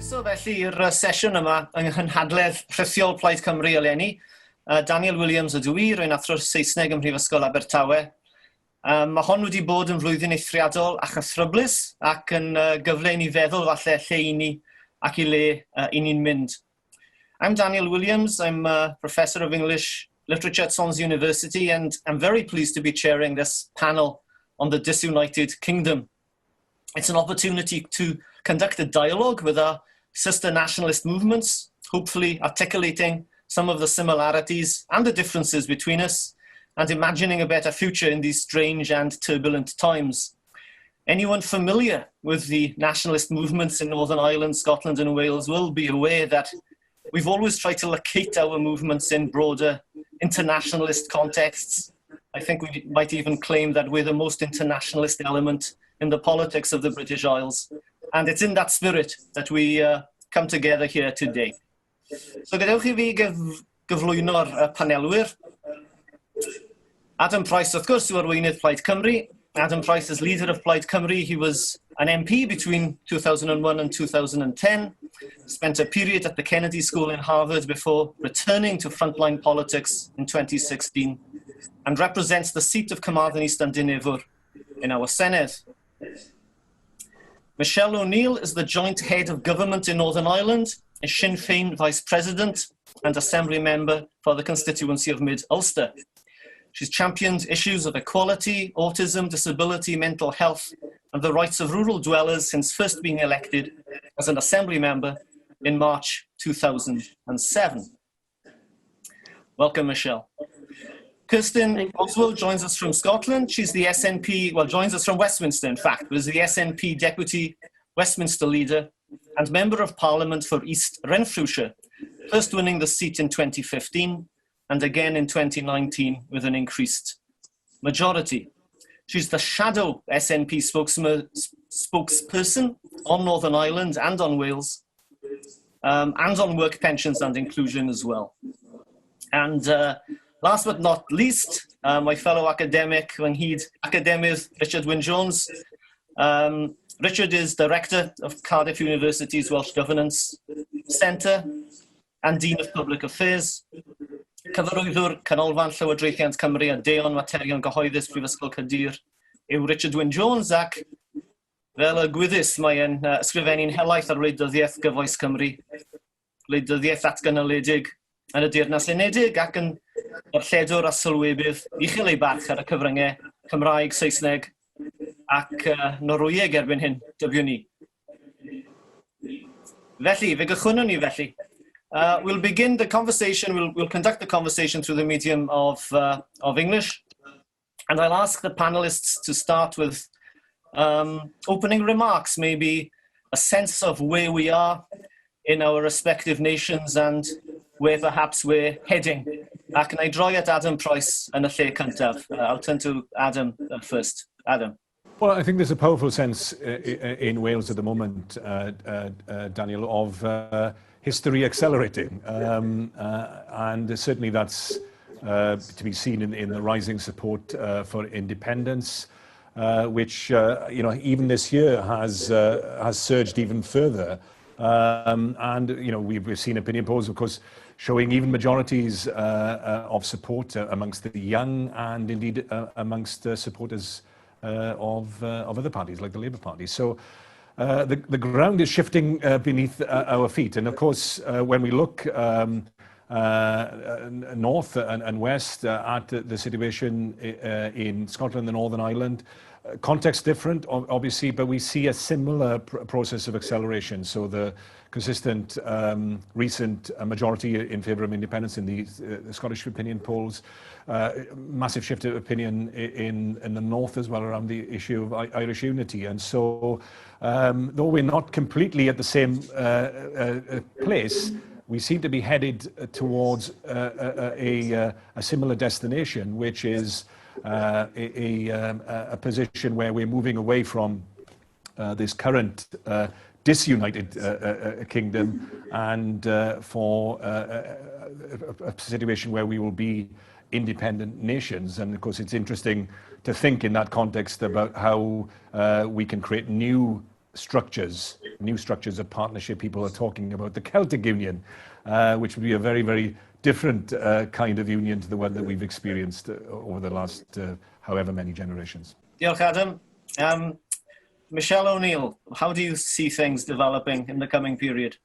Croeso felly i'r sesiwn yma yng Cynhadledd Rhithiol Plaid Cymru eleni. Daniel Williams ydw i, rwy'n athro'r Saesneg ym Mhrifysgol Abertawe. Mae hon wedi bod yn flwyddyn eithriadol a chythryblus ac yn gyfle i ni feddwl falle lle i ni ac i le i ni'n mynd. I'm Daniel Williams. I'm a Professor of English Literature at Swansea University, and I'm very pleased to be chairing this panel on the disunited kingdom. It's an opportunity to conduct a dialogue with our sister nationalist movements, hopefully articulating some of the similarities and the differences between us, and imagining a better future in these strange and turbulent times. Anyone familiar with the nationalist movements in Northern Ireland, Scotland and Wales will be aware that we've always tried to locate our movements in broader internationalist contexts. I think we might even claim that we're the most internationalist element in the politics of the British Isles. And it's in that spirit that we come together here today. So gadewch I fi gyflwyno'r panelwyr. Adam Price, wrth gwrs, yw arweinydd Plaid Cymru. Adam Price is leader of Plaid Cymru. He was an MP between 2001 and 2010, spent a period at the Kennedy School in Harvard before returning to frontline politics in 2016, and represents the seat of Carmarthen East and Dinefwr in our Senedd. Michelle O'Neill is the joint head of government in Northern Ireland, a Sinn Féin vice president and assembly member for the constituency of Mid-Ulster. She's championed issues of equality, autism, disability, mental health, and the rights of rural dwellers since first being elected as an assembly member in March 2007. Welcome, Michelle. Kirsten Oswald joins us from Scotland. She's the SNP, well, joins us from Westminster, in fact, but is the SNP Deputy Westminster Leader and Member of Parliament for East Renfrewshire, first winning the seat in 2015 and again in 2019 with an increased majority. She's the shadow SNP spokesperson on Northern Ireland and on Wales, and on work pensions and inclusion as well. And last but not least, my fellow academic, Ynghyd Academydd Richard Wyn-Jones. Richard is Director of Cardiff University's Welsh Governance Centre and Dean of Public Affairs. Cyfarwyddwr Canolfan Llywodraethiant Cymru a Deon Materion Gyhoeddus Prifysgol Caerdydd yw Richard Wyn-Jones, ac fel y gwyddus mae'n ysgrifennu'n helaeth ar wleidyddiaeth gyfoes Cymru, wleidyddiaeth datganoledig yn y Deyrnas Unedig ac yn darlledwr a sylwebydd uchel ei barch ar y cyfryngau Cymraeg, Saesneg ac Norwyeg erbyn hyn, dybiwn ni. Felly, fe gychwynnwn ni felly. We'll begin the conversation, we'll conduct the conversation through the medium of English. And I'll ask the panelists to start with opening remarks, maybe a sense of where we are in our respective nations and where perhaps we're heading. Ac yn ei droi at Adam Price yn y lle cyntaf. I'll turn to Adam first. Adam. Well, I think there's a powerful sense in Wales at the moment, Daniel, of history accelerating. And certainly that's to be seen in the rising support for independence, which, even this year has surged even further. And, we've seen opinion polls, of course, showing even majorities of support amongst the young and indeed amongst supporters of other parties like the Labour Party. So the ground is shifting beneath our feet. And of course, when we look north and west at the situation in Scotland and Northern Ireland, context different, obviously, but we see a similar process of acceleration. So the consistent recent majority in favour of independence in the Scottish opinion polls, massive shift of opinion in the north as well around the issue of Irish unity. And so, though we're not completely at the same place, we seem to be headed towards a similar destination, which is a position where we're moving away from this current disunited kingdom and for a situation where we will be independent nations. And of course, it's interesting to think in that context about how we can create new structures, new structures of partnership. People are talking about the Celtic Union, which would be a very, very different kind of union to the one that we've experienced over the last however many generations. Diolch, Adam. Michelle O'Neill, how do you see things developing in the coming period?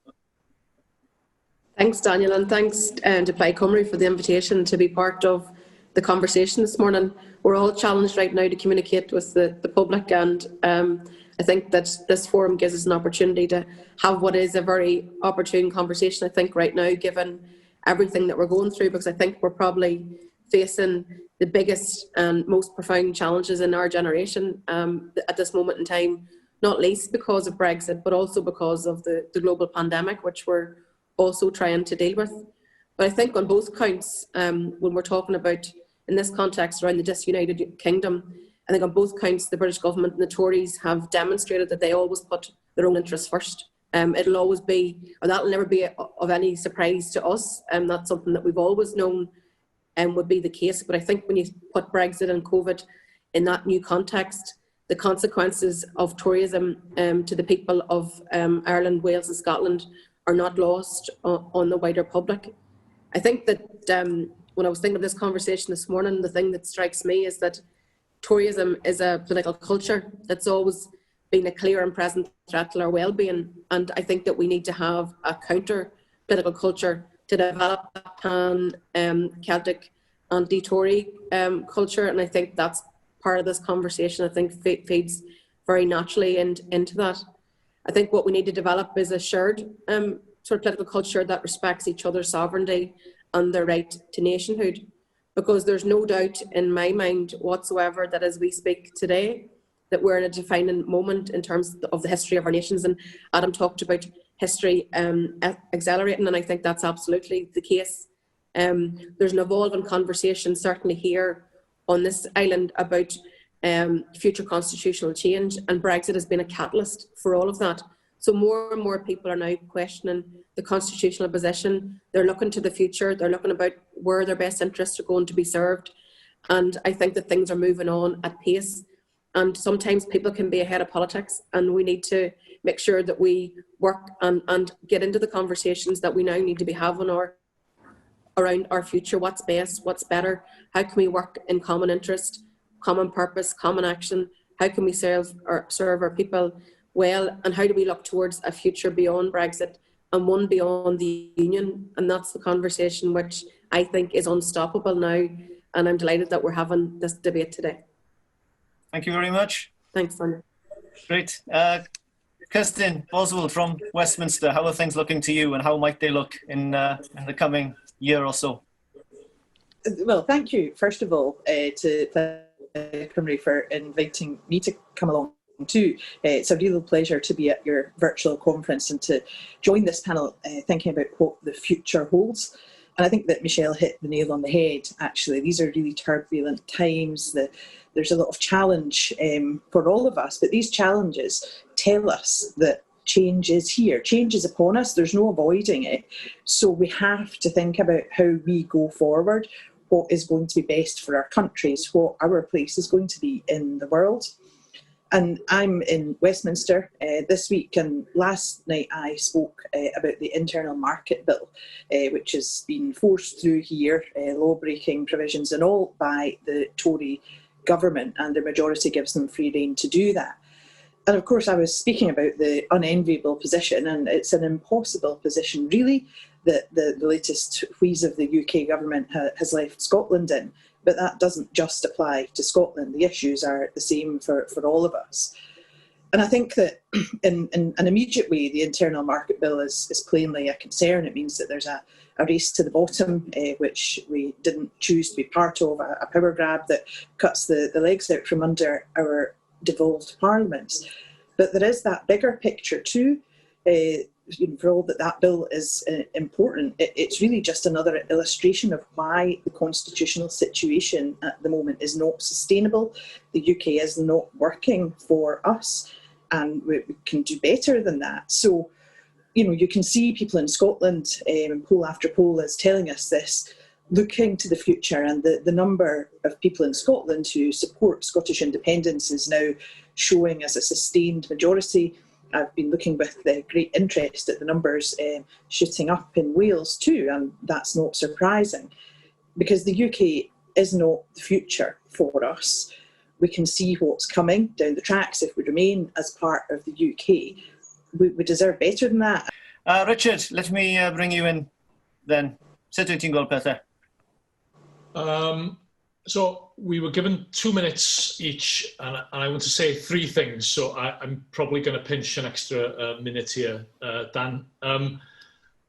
Thanks, Daniel, and thanks to Plaid Cymru for the invitation to be part of the conversation this morning. We're all challenged right now to communicate with the public, and I think that this forum gives us an opportunity to have what is a very opportune conversation, I think, right now, given everything that we're going through, because I think we're probably facing the biggest and most profound challenges in our generation at this moment in time, not least because of Brexit, but also because of the global pandemic, which we're also trying to deal with. But I think on both counts, when we're talking about, in this context, around the disunited kingdom, I think on both counts, the British government and the Tories have demonstrated that they always put their own interests first. It'll always be, or that'll never be of any surprise to us. That's something that we've always known would be the case. But I think when you put Brexit and COVID in that new context, the consequences of Toryism to the people of Ireland, Wales and Scotland are not lost on the wider public. I think that when I was thinking of this conversation this morning, the thing that strikes me is that Toryism is a political culture that's always been a clear and present threat to our well-being, and I think that we need to have a counter political culture to develop a pan-Celtic anti-Tory culture, and I think that's part of this conversation. I think feeds very naturally into that. I think what we need to develop is a shared sort of political culture that respects each other's sovereignty and their right to nationhood, because there's no doubt in my mind whatsoever that as we speak today, that we're in a defining moment in terms of the history of our nations. And Adam talked about history accelerating, and I think that's absolutely the case. There's an evolving conversation, certainly here on this island, about future constitutional change, and Brexit has been a catalyst for all of that. So more and more people are now questioning the constitutional position. They're looking to the future. They're looking about where their best interests are going to be served. And I think that things are moving on at pace. And sometimes people can be ahead of politics, and we need to make sure that we work and get into the conversations that we now need to be having around our future. What's best? What's better? How can we work in common interest, common purpose, common action? How can we serve our people well? And how do we look towards a future beyond Brexit and one beyond the Union? And that's the conversation which I think is unstoppable now. And I'm delighted that we're having this debate today. Thank you very much. Thanks, Sonia. Great. Kirsten Boswell from Westminster, how are things looking to you, and how might they look in the coming year or so? Well, thank you, first of all, to Plaid Cymru for inviting me to come along too. It's a real pleasure to be at your virtual conference and to join this panel thinking about what the future holds. And I think that Michelle hit the nail on the head, actually. These are really turbulent times. There's a lot of challenge for all of us, but these challenges tell us that change is here. Change is upon us. There's no avoiding it. So we have to think about how we go forward, what is going to be best for our countries, what our place is going to be in the world. And I'm in Westminster this week, and last night I spoke about the Internal Market Bill, which has been forced through here, law-breaking provisions and all, by the Tory government, and the majority gives them free rein to do that. And of course I was speaking about the unenviable position, and it's an impossible position really that the latest wheeze of the UK government has left Scotland in. But that doesn't just apply to Scotland. The issues are the same for all of us. And I think that in an immediate way, the Internal Market Bill is plainly a concern. It means that there's a race to the bottom, which we didn't choose to be part of, a power grab that cuts the legs out from under our devolved parliaments. But there is that bigger picture too. For all that bill is important, it's really just another illustration of why the constitutional situation at the moment is not sustainable. The UK is not working for us, and we can do better than that. So, you can see people in Scotland, poll after poll is telling us this, looking to the future, and the number of people in Scotland who support Scottish independence is now showing as a sustained majority. I've been looking with great interest at the numbers shooting up in Wales too, and that's not surprising because the UK is not the future for us. We can see what's coming down the tracks if we remain as part of the UK. We deserve better than that. Richard, let me bring you in then. Sut wyt ti'n gweld pethau? So we were given 2 minutes each, and I want to say 3 things. So I'm probably going to pinch an extra minute here, Dan.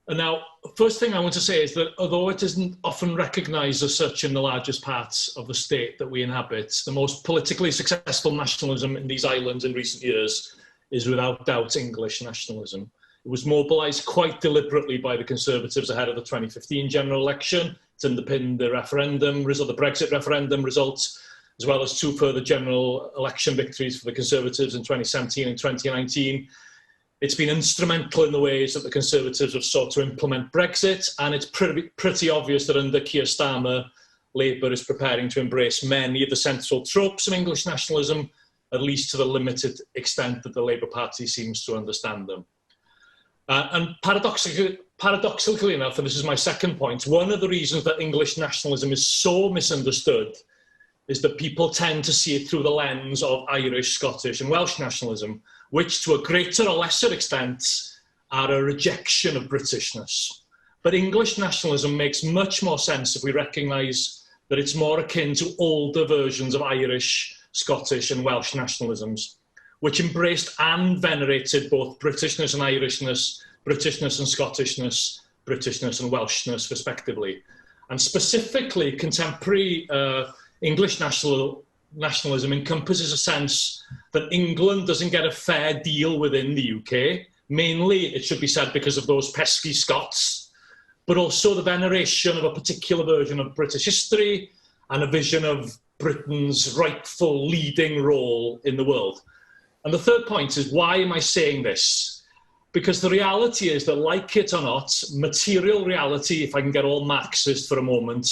And now, first thing I want to say is that although it isn't often recognised as such in the largest parts of the state that we inhabit, the most politically successful nationalism in these islands in recent years is without doubt English nationalism. It was mobilised quite deliberately by the Conservatives ahead of the 2015 general election. It's underpinned the referendum result, the Brexit referendum results, as well as 2 further general election victories for the Conservatives in 2017 and 2019. It's been instrumental in the ways that the Conservatives have sought to implement Brexit, and it's pretty obvious that under Keir Starmer, Labour is preparing to embrace many of the central tropes of English nationalism, at least to the limited extent that the Labour Party seems to understand them. And paradoxically enough, and this is my second point, one of the reasons that English nationalism is so misunderstood is that people tend to see it through the lens of Irish, Scottish and Welsh nationalism, which to a greater or lesser extent are a rejection of Britishness. But English nationalism makes much more sense if we recognise that it's more akin to older versions of Irish, Scottish and Welsh nationalisms, which embraced and venerated both Britishness and Irishness, Britishness and Scottishness, Britishness and Welshness, respectively. And specifically, contemporary English nationalism encompasses a sense that England doesn't get a fair deal within the UK, mainly, it should be said, because of those pesky Scots, but also the veneration of a particular version of British history and a vision of Britain's rightful leading role in the world. And the third point is, why am I saying this? Because the reality is that, like it or not, material reality, if I can get all Marxist for a moment,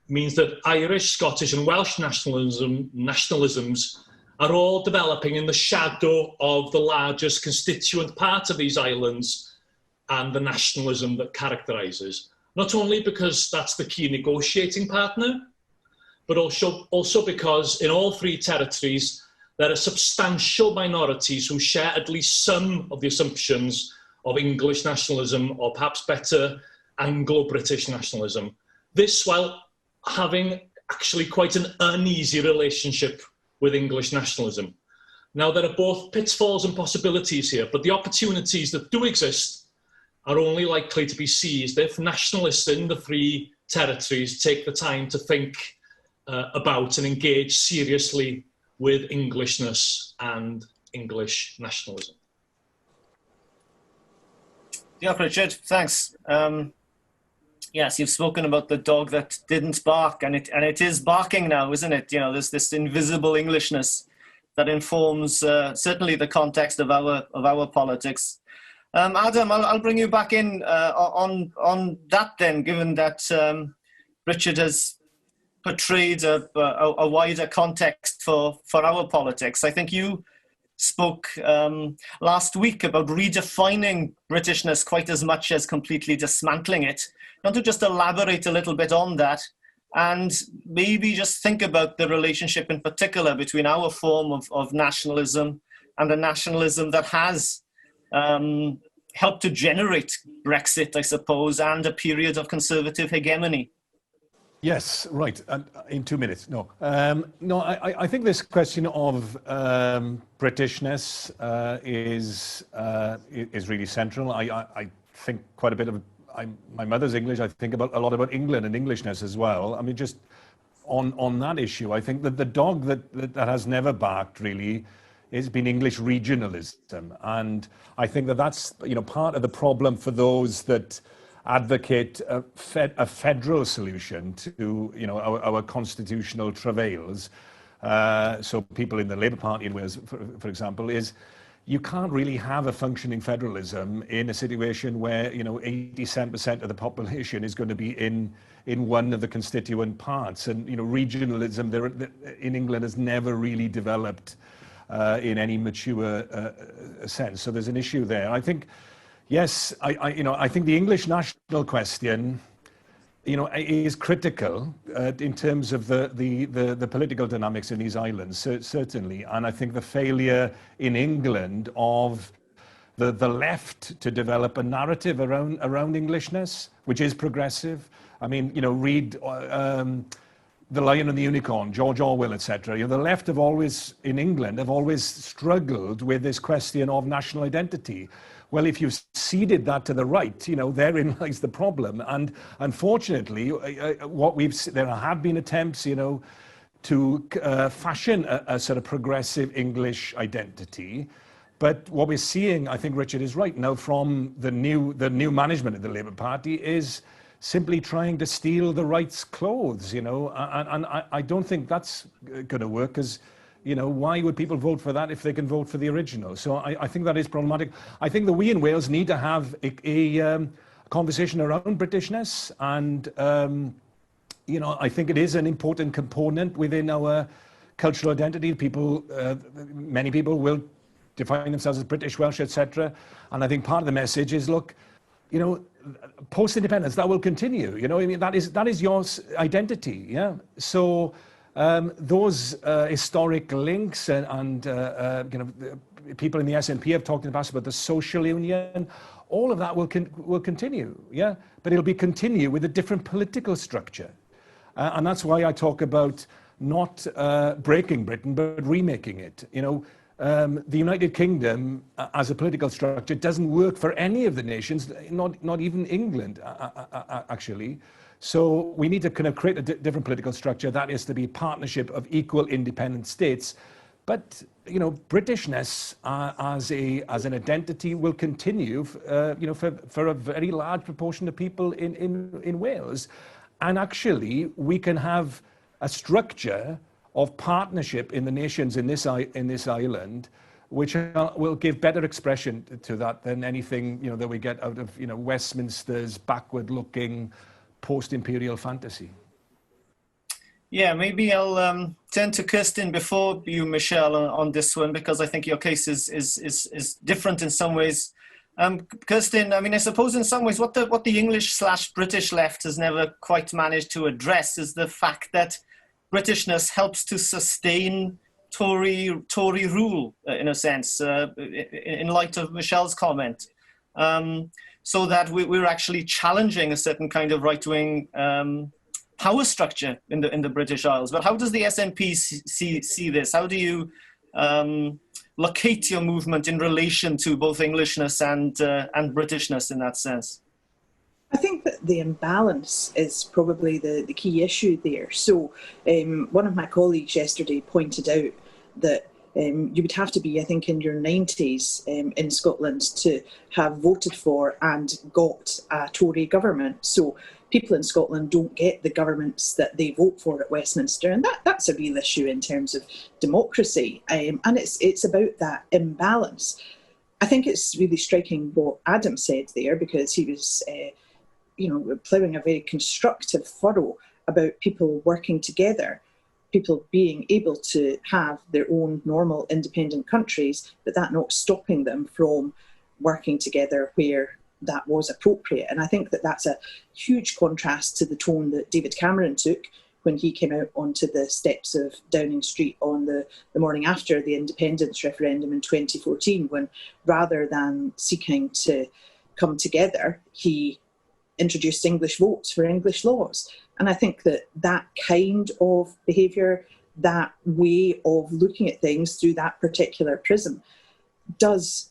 means that Irish, Scottish and Welsh nationalisms are all developing in the shadow of the largest constituent part of these islands and the nationalism that characterises. Not only because that's the key negotiating partner, but also because in all 3 territories, there are substantial minorities who share at least some of the assumptions of English nationalism, or perhaps better, Anglo-British nationalism. This while having actually quite an uneasy relationship with English nationalism. Now, there are both pitfalls and possibilities here, but the opportunities that do exist are only likely to be seized if nationalists in the 3 territories take the time to think about and engage seriously with Englishness and English nationalism. Yeah, Richard, thanks. Yes, you've spoken about the dog that didn't bark, and it is barking now, isn't it? You know, there's this invisible Englishness that informs certainly the context of our politics. Adam, I'll bring you back in on that then, given that Richard has portrayed a wider context for our politics. I think you spoke last week about redefining Britishness quite as much as completely dismantling it. I want to just elaborate a little bit on that and maybe just think about the relationship in particular between our form of nationalism and the nationalism that has helped to generate Brexit, I suppose, and a period of conservative hegemony. Yes, right. In 2 minutes. No, I think this question of Britishness is really central. I think quite a bit of. My mother's English. I think a lot about England and Englishness as well. I mean, just on that issue, I think that the dog that has never barked really has been English regionalism, and I think that's part of the problem for those that advocate a federal solution to our constitutional travails. So people in the Labour Party in Wales, for example, is you can't really have a functioning federalism in a situation where 87% of the population is going to be in one of the constituent parts, and regionalism there in England has never really developed in any mature sense. So there's an issue there. I think, yes, I think the English national question, is critical in terms of the political dynamics in these islands, certainly. And I think the failure in England of the left to develop a narrative around Englishness, which is progressive. I mean, read The Lion and the Unicorn, George Orwell, etc. The left in England have always struggled with this question of national identity. Well, if you've ceded that to the right, therein lies the problem. And unfortunately, there have been attempts, to fashion a sort of progressive English identity. But what we're seeing, I think Richard is right now, from the new management of the Labour Party is simply trying to steal the right's clothes, and I don't think that's going to work, because why would people vote for that if they can vote for the original? So I think that is problematic. I think that we in Wales need to have a conversation around Britishness, and I think it is an important component within our cultural identity. Many people will define themselves as British, Welsh, etc. And I think part of the message is, look, post-independence, that will continue. That is your identity. Yeah. So those historic links and people in the SNP have talked in the past about the social union. All of that will continue. Yeah. But it'll be continue with a different political structure, and that's why I talk about not breaking Britain but remaking it. The United Kingdom as a political structure doesn't work for any of the nations, not even England, actually. So we need to kind of create a different political structure. That is to be partnership of equal independent states. But, Britishness as an identity will continue, for a very large proportion of people in Wales. And actually, we can have a structure of partnership in the nations in this island, which will give better expression to that than anything that we get out of Westminster's backward-looking post-imperial fantasy. Yeah, maybe I'll turn to Kirsten before you, Michelle, on this one, because I think your case is different in some ways. Kirsten, I mean, I suppose in some ways what the English/British left has never quite managed to address is the fact that Britishness helps to sustain Tory rule, in a sense, in light of Michelle's comment, so that we're actually challenging a certain kind of right-wing power structure in the British Isles. But how does the SNP see this? How do you locate your movement in relation to both Englishness and Britishness in that sense? I think that the imbalance is probably the key issue there. So one of my colleagues yesterday pointed out that you would have to be, I think, in your 90s in Scotland to have voted for and got a Tory government. So people in Scotland don't get the governments that they vote for at Westminster, and that's a real issue in terms of democracy. And it's about that imbalance. I think it's really striking what Adam said there, because he was ploughing a very constructive furrow about people working together, people being able to have their own normal independent countries, but that not stopping them from working together where that was appropriate. And I think that that's a huge contrast to the tone that David Cameron took when he came out onto the steps of Downing Street on the morning after the independence referendum in 2014, when rather than seeking to come together, he introduced English votes for English laws. And I think that kind of behaviour, that way of looking at things through that particular prism, does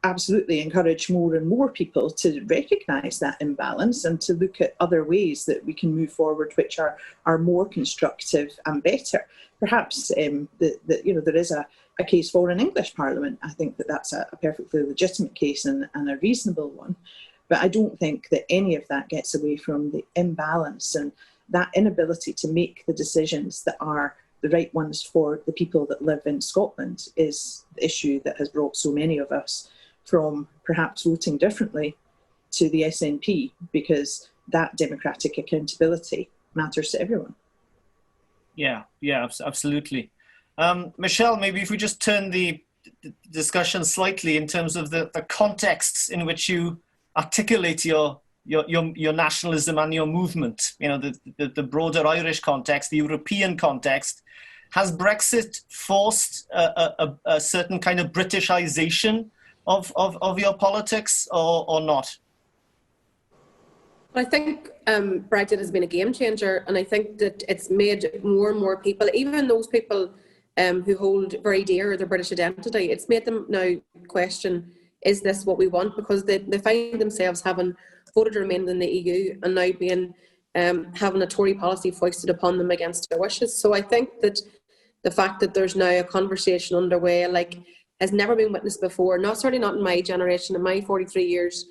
absolutely encourage more and more people to recognise that imbalance and to look at other ways that we can move forward which are more constructive and better. Perhaps there is a case for an English Parliament. I think that's a perfectly legitimate case and a reasonable one. But I don't think that any of that gets away from the imbalance and that inability to make the decisions that are the right ones for the people that live in Scotland is the issue that has brought so many of us from perhaps voting differently to the SNP, because that democratic accountability matters to everyone. Yeah, absolutely. Michelle, maybe if we just turn the discussion slightly in terms of the contexts in which you articulate your nationalism and your movement, the broader Irish context, the European context. Has Brexit forced a certain kind of Britishization of your politics or not? I think Brexit has been a game changer, and I think that it's made more and more people, even those people who hold very dear their British identity, it's made them now question, is this what we want? Because they find themselves having voted to remain in the EU and now being having a Tory policy foisted upon them against their wishes. So I think that the fact that there's now a conversation underway has never been witnessed before, certainly not in my generation, in my 43 years.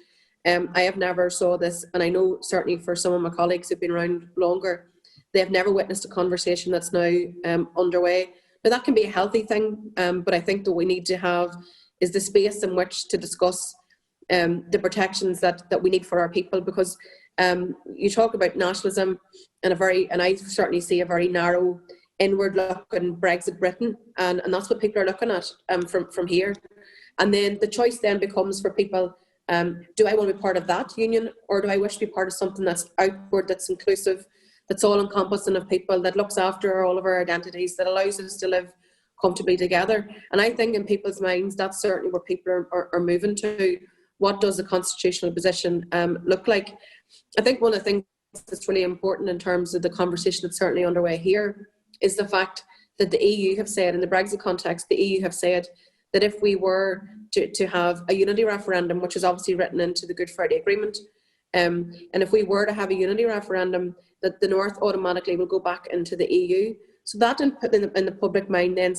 I have never saw this, and I know certainly for some of my colleagues who've been around longer, they have never witnessed a conversation that's now underway. Now that can be a healthy thing, but I think that we need to have is the space in which to discuss the protections that we need for our people, because you talk about nationalism and I certainly see a very narrow inward look in Brexit Britain, and that's what people are looking at from here. And then the choice then becomes for people, do I want to be part of that union, or do I wish to be part of something that's outward, that's inclusive, that's all encompassing of people, that looks after all of our identities, that allows us to live comfortably together. And I think in people's minds, that's certainly where people are moving to. What does the constitutional position look like? I think one of the things that's really important in terms of the conversation that's certainly underway here is the fact that the EU have said, in the Brexit context, the EU have said that if we were to have a unity referendum, which is obviously written into the Good Friday Agreement, and if we were to have a unity referendum, that the North automatically will go back into the EU. So that in the public mind then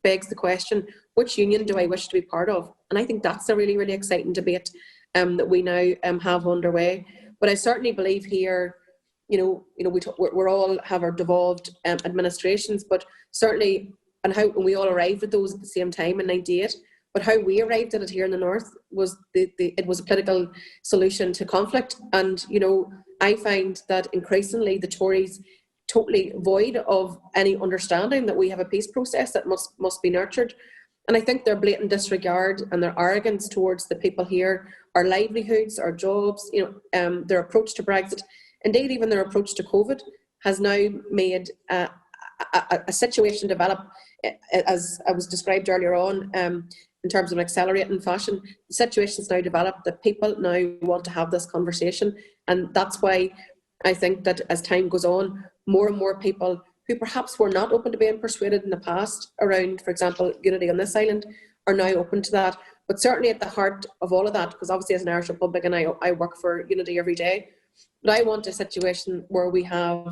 begs the question, which union do I wish to be part of? And I think that's a really, really exciting debate that we now have underway. But I certainly believe here, we're all have our devolved administrations, but certainly, and we all arrived at those at the same time in '98. But how we arrived at it here in the North was it was a political solution to conflict. And I find that increasingly the Tories totally void of any understanding that we have a peace process that must be nurtured. And I think their blatant disregard and their arrogance towards the people here, our livelihoods, our jobs, their approach to Brexit, indeed even their approach to COVID, has now made a situation develop, as I was described earlier on, in terms of an accelerating fashion. The situation's now developed that people now want to have this conversation. And that's why I think that as time goes on, more and more people who perhaps were not open to being persuaded in the past around, for example, unity on this island, are now open to that. But certainly at the heart of all of that, because obviously as an Irish Republican, I work for unity every day, but I want a situation where we have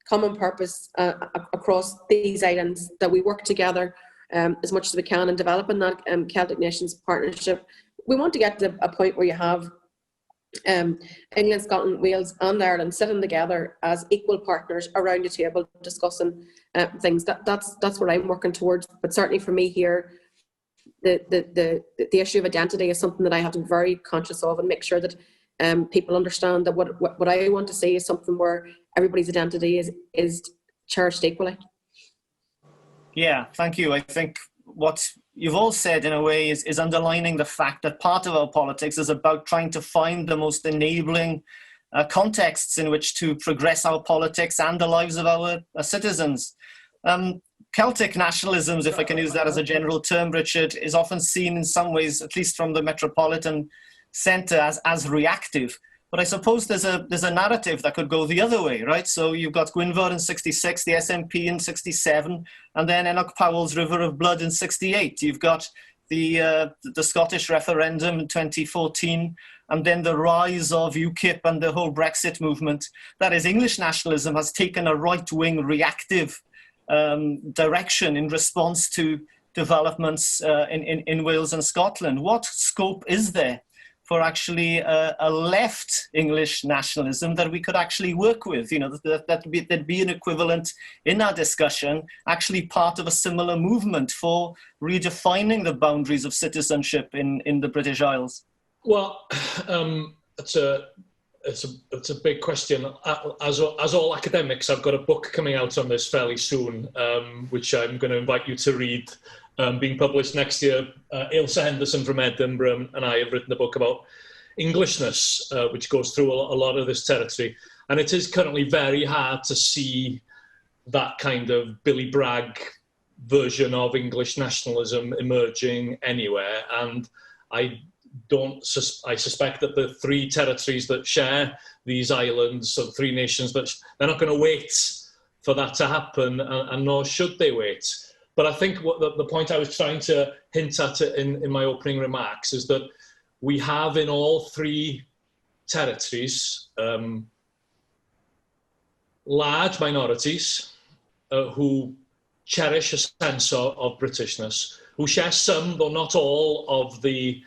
common purpose across these islands, that we work together as much as we can in developing that Celtic Nations partnership. We want to get to a point where you have England, Scotland, Wales and Ireland sitting together as equal partners around a table discussing things. That's what I'm working towards. But certainly for me here, the issue of identity is something that I have to be very conscious of, and make sure that people understand that what I want to see is something where everybody's identity is cherished equally. Yeah, thank you. I think what you've all said in a way is underlining the fact that part of our politics is about trying to find the most enabling contexts in which to progress our politics and the lives of our citizens. Celtic nationalisms, if I can use that as a general term, Richard, is often seen in some ways, at least from the metropolitan centre, as reactive. But I suppose there's a narrative that could go the other way, right? So you've got Gwynfor in 66, the SNP in 67, and then Enoch Powell's River of Blood in 68. You've got the Scottish referendum in 2014, and then the rise of UKIP and the whole Brexit movement. That is, English nationalism has taken a right-wing reactive direction in response to developments in Wales and Scotland. What scope is there for actually a left English nationalism that we could actually work with? That'd be an equivalent in our discussion, actually part of a similar movement for redefining the boundaries of citizenship in the British Isles. Well, it's a it's a big question. As all academics, I've got a book coming out on this fairly soon, which I'm going to invite you to read, being published next year. Ailsa Henderson from Edinburgh and I have written a book about Englishness, which goes through a lot of this territory. And it is currently very hard to see that kind of Billy Bragg version of English nationalism emerging anywhere. And I suspect that the three territories that share these islands, so three nations, that they're not going to wait for that to happen, and nor should they wait. But I think what the point I was trying to hint at in my opening remarks is that we have in all three territories large minorities who cherish a sense of Britishness, who share some, though not all, of the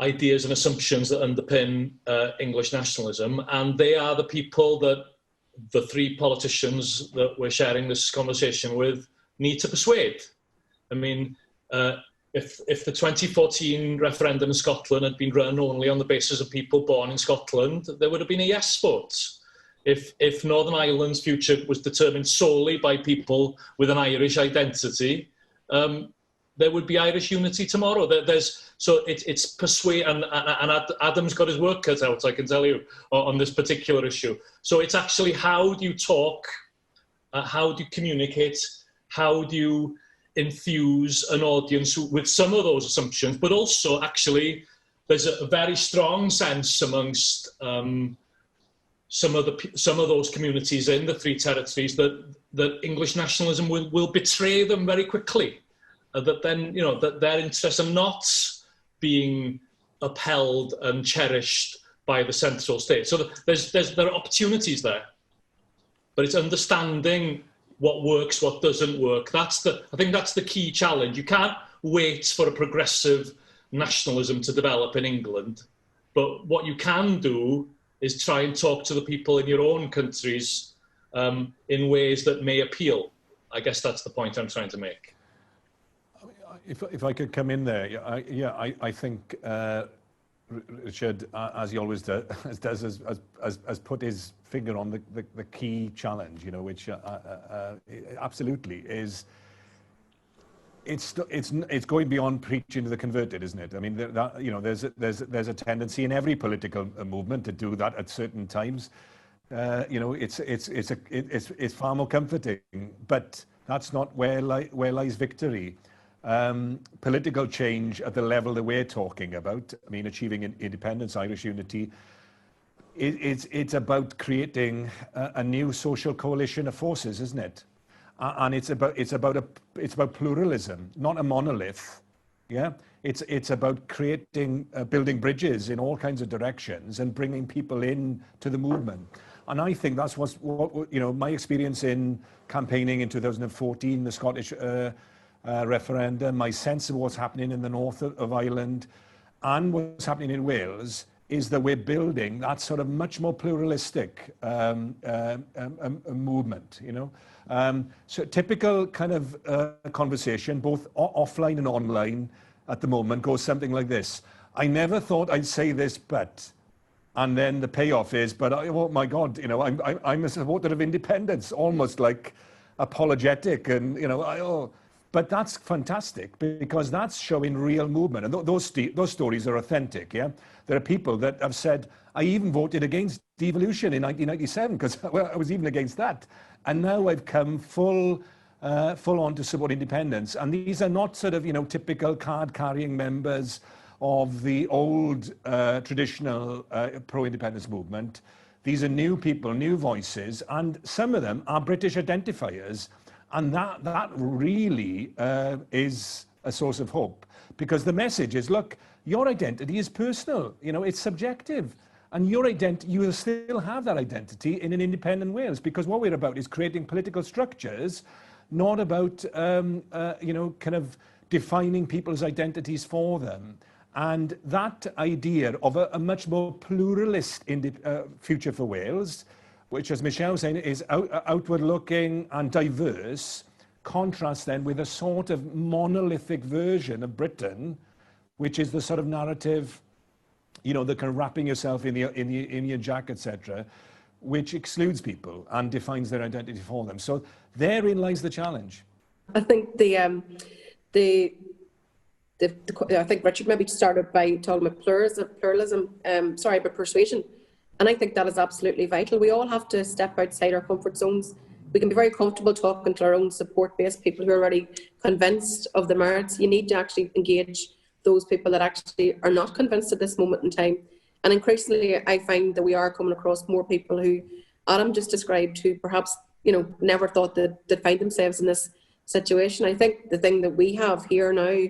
ideas and assumptions that underpin English nationalism. And they are the people that the three politicians that we're sharing this conversation with need to persuade. I mean, if the 2014 referendum in Scotland had been run only on the basis of people born in Scotland, there would have been a yes vote. If Northern Ireland's future was determined solely by people with an Irish identity, there would be Irish unity tomorrow. So it's persuade, and Adam's got his work cut out, I can tell you, on this particular issue. So it's actually, how do you talk, how do you communicate, how do you infuse an audience with some of those assumptions, but also actually there's a very strong sense amongst some of those communities in the three territories that English nationalism will betray them very quickly. That then, you know, that their interests are not being upheld and cherished by the central state. So there are opportunities there, but it's understanding what works, what doesn't work. I think that's the key challenge. You can't wait for a progressive nationalism to develop in England, but what you can do is try and talk to the people in your own countries in ways that may appeal. I guess that's the point I'm trying to make. If I could come in there, I think Richard, as he always does, has put his finger on the key challenge, you know, which absolutely is. It's going beyond preaching to the converted, isn't it? I mean, you know, there's a tendency in every political movement to do that at certain times. You know, it's far more comforting, but that's not where lies victory. Political change at the level that we're talking about, I mean, achieving independence, Irish unity, it's about creating a new social coalition of forces, isn't it? And it's about pluralism, not a monolith. Yeah, it's about creating, building bridges in all kinds of directions and bringing people in to the movement. And I think that's what you know, my experience in campaigning in 2014, the Scottish referendum, my sense of what's happening in the north of Ireland and what's happening in Wales is that we're building that sort of much more pluralistic movement, you know. So typical kind of conversation, both offline and online at the moment, goes something like this. I never thought I'd say this, but, and then the payoff is, but oh my God, you know, I'm a supporter of independence, almost like apologetic, and, you know, but that's fantastic because that's showing real movement. And those stories are authentic, yeah? There are people that have said, I even voted against devolution in 1997 because well, I was even against that. And now I've come full on to support independence. And these are not sort of, you know, typical card-carrying members of the old traditional pro-independence movement. These are new people, new voices, and some of them are British identifiers. And that really is a source of hope, because the message is, look, your identity is personal, you know, it's subjective. And your identity, you will still have that identity in an independent Wales, because what we're about is creating political structures, not about, you know, kind of defining people's identities for them. And that idea of a much more pluralist future for Wales, which, as Michelle was saying, is outward-looking and diverse, contrasts then with a sort of monolithic version of Britain, which is the sort of narrative, the kind of wrapping yourself in your jacket, etc., which excludes people and defines their identity for them. So therein lies the challenge. I think I think Richard maybe started by talking about pluralism, about persuasion. And I think that is absolutely vital. We all have to step outside our comfort zones. We can be very comfortable talking to our own support base, people who are already convinced of the merits. You need to actually engage those people that actually are not convinced at this moment in time. And increasingly, I find that we are coming across more people who Adam just described, who perhaps, never thought that they'd find themselves in this situation. I think the thing that we have here now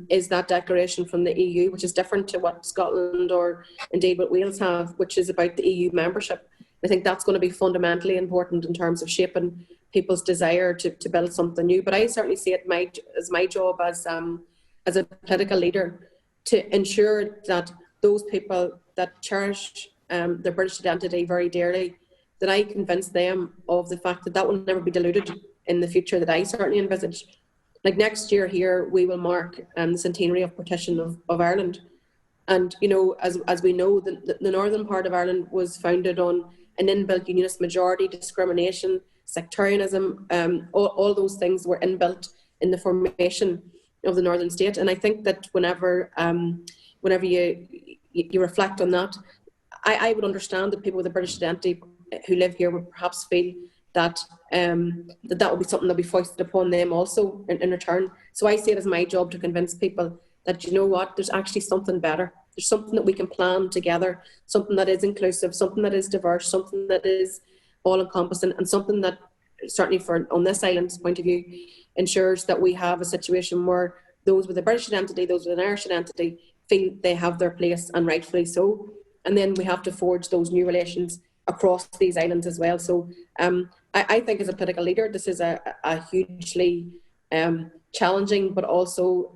is that declaration from the EU, which is different to what Scotland or indeed what Wales have, which is about the EU membership. I think that's going to be fundamentally important in terms of shaping people's desire to build something new. But I certainly see it as my job as a political leader to ensure that those people that cherish their British identity very dearly, that I convince them of the fact that will never be diluted in the future that I certainly envisage. Like next year here, we will mark the centenary of partition of Ireland. And, as we know, the northern part of Ireland was founded on an inbuilt unionist majority, discrimination, sectarianism, all those things were inbuilt in the formation of the northern state. And I think that whenever you reflect on that, I would understand that people with a British identity who live here would perhaps feel that that would be something that will be foisted upon them also in return. So I see it as my job to convince people that, there's actually something better. There's something that we can plan together, something that is inclusive, something that is diverse, something that is all-encompassing, and something that, certainly on this island's point of view, ensures that we have a situation where those with a British identity, those with an Irish identity, feel they have their place, and rightfully so. And then we have to forge those new relations across these islands as well. So I think as a political leader, this is a hugely challenging but also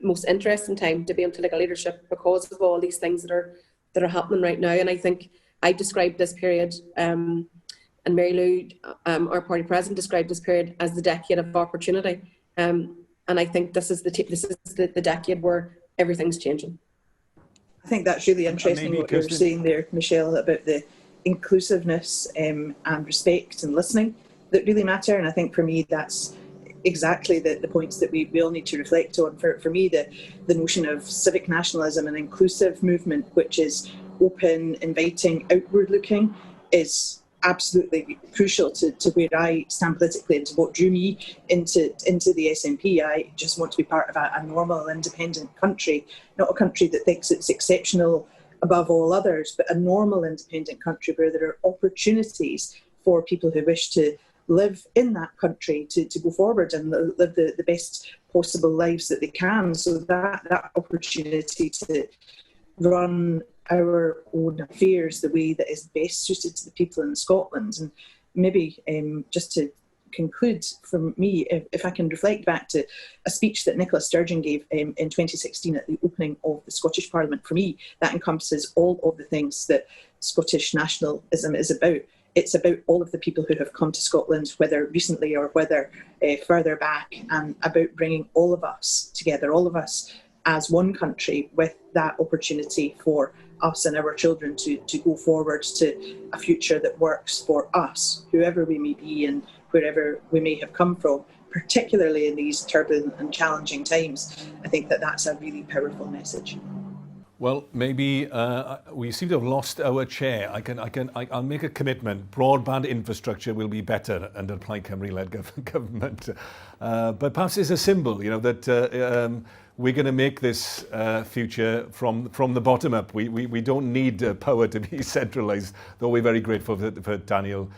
most interesting time to be in political leadership because of all these things that are happening right now. And I think I described this period, and Mary Lou, our party president, described this period as the decade of opportunity. And I think this is the decade where everything's changing. I think that's really interesting what you're saying there, Michelle, about the inclusiveness and respect and listening that really matter. And I think for me, that's exactly the points that we all need to reflect on. For me, the notion of civic nationalism and inclusive movement, which is open, inviting, outward looking, is absolutely crucial to where I stand politically and to what drew me into the SNP. I just want to be part of a normal, independent country, not a country that thinks it's exceptional above all others, but a normal, independent country where there are opportunities for people who wish to live in that country to go forward and live the best possible lives that they can. So that opportunity to run our own affairs the way that is best suited to the people in Scotland. And maybe just to conclude from me, if I can reflect back to a speech that Nicola Sturgeon gave in 2016 at the opening of the Scottish Parliament, for me, that encompasses all of the things that Scottish nationalism is about. It's about all of the people who have come to Scotland, whether recently or whether further back, and about bringing all of us together, all of us as one country, with that opportunity for us and our children to go forward to a future that works for us, whoever we may be and wherever we may have come from, particularly in these turbulent and challenging times. I think that's a really powerful message. Well, maybe we seem to have lost our chair. I'll make a commitment. Broadband infrastructure will be better under Plaid Cymru-led government. But perhaps it's a symbol, that we're going to make this future from the bottom up. We don't need power to be centralised, though we're very grateful for Daniel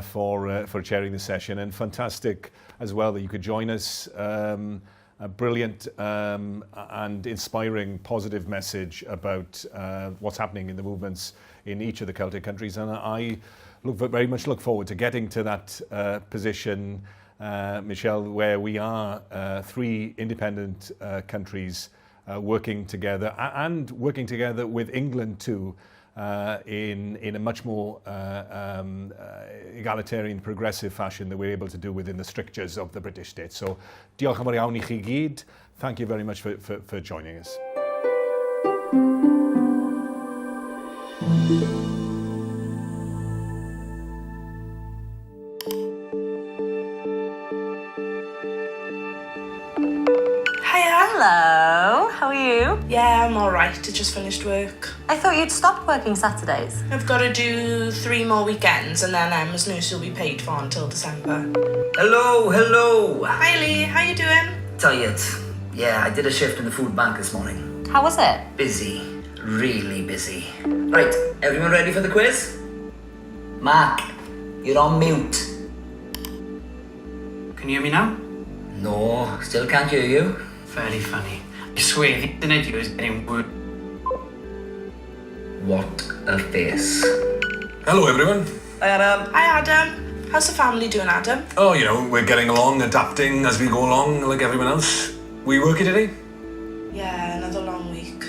for chairing the session, and fantastic as well that you could join us. A brilliant and inspiring positive message about what's happening in the movements in each of the Celtic countries. And I very much look forward to getting to that position, Michelle, where we are three independent countries working together and working together with England too, in a much more egalitarian, progressive fashion that we're able to do within the strictures of the British state. So, diolch yn fawr iawn I chi gyd. Thank you very much for joining us. Hello, how are you? Yeah, I'm alright. I just finished work. I thought you'd stopped working Saturdays. I've got to do 3 more weekends and then Emma's nurse will be paid for until December. Hello. Hi Lee, how you doing? Tired. Yeah, I did a shift in the food bank this morning. How was it? Busy. Really busy. Right, everyone ready for the quiz? Mark, you're on mute. Can you hear me now? No, still can't hear you. Very funny. I swear the internet here is getting worse. What a face. Hello everyone. Hi Adam. Hi Adam. How's the family doing, Adam? Oh, you know, we're getting along, adapting as we go along like everyone else. Were you working today? Yeah, another long week.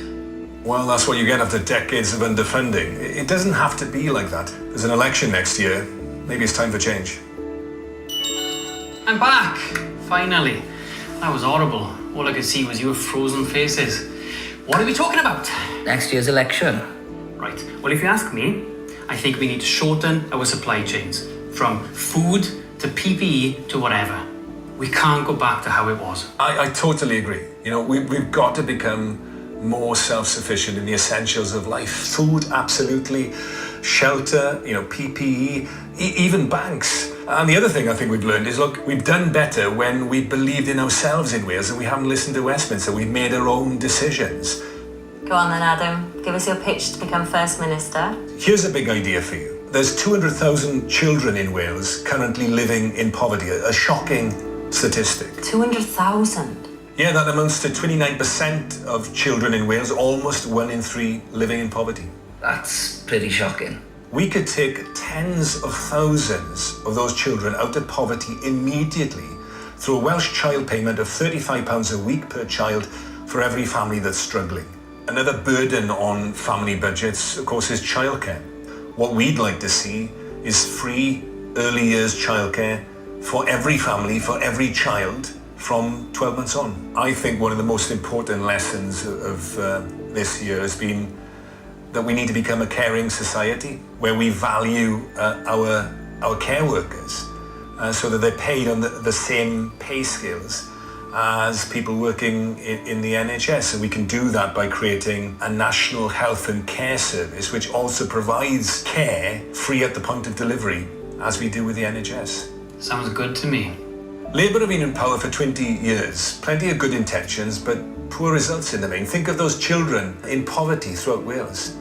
Well, that's what you get after decades of underfunding. It doesn't have to be like that. There's an election next year. Maybe it's time for change. I'm back! Finally. That was horrible. All I could see was your frozen faces. What are we talking about? Next year's election. Right. Well, if you ask me, I think we need to shorten our supply chains. From food to PPE to whatever. We can't go back to how it was. I totally agree. You know, we've got to become more self-sufficient in the essentials of life. Food, absolutely. Shelter, you know, PPE, even banks. And the other thing I think we've learned is, look, we've done better when we believed in ourselves in Wales and we haven't listened to Westminster. We've made our own decisions. Go on then, Adam. Give us your pitch to become First Minister. Here's a big idea for you. There's 200,000 children in Wales currently living in poverty, a shocking statistic. 200,000? Yeah, that amounts to 29% of children in Wales, almost 1 in 3 living in poverty. That's pretty shocking. We could take tens of thousands of those children out of poverty immediately through a Welsh child payment of £35 a week per child for every family that's struggling. Another burden on family budgets, of course, is childcare. What we'd like to see is free early years childcare for every family, for every child from 12 months on. I think one of the most important lessons of this year has been that we need to become a caring society where we value our care workers so that they're paid on the same pay scales as people working in the NHS. And we can do that by creating a national health and care service which also provides care free at the point of delivery, as we do with the NHS. Sounds good to me. Labour have been in power for 20 years. Plenty of good intentions, but poor results in the main. Think of those children in poverty throughout Wales.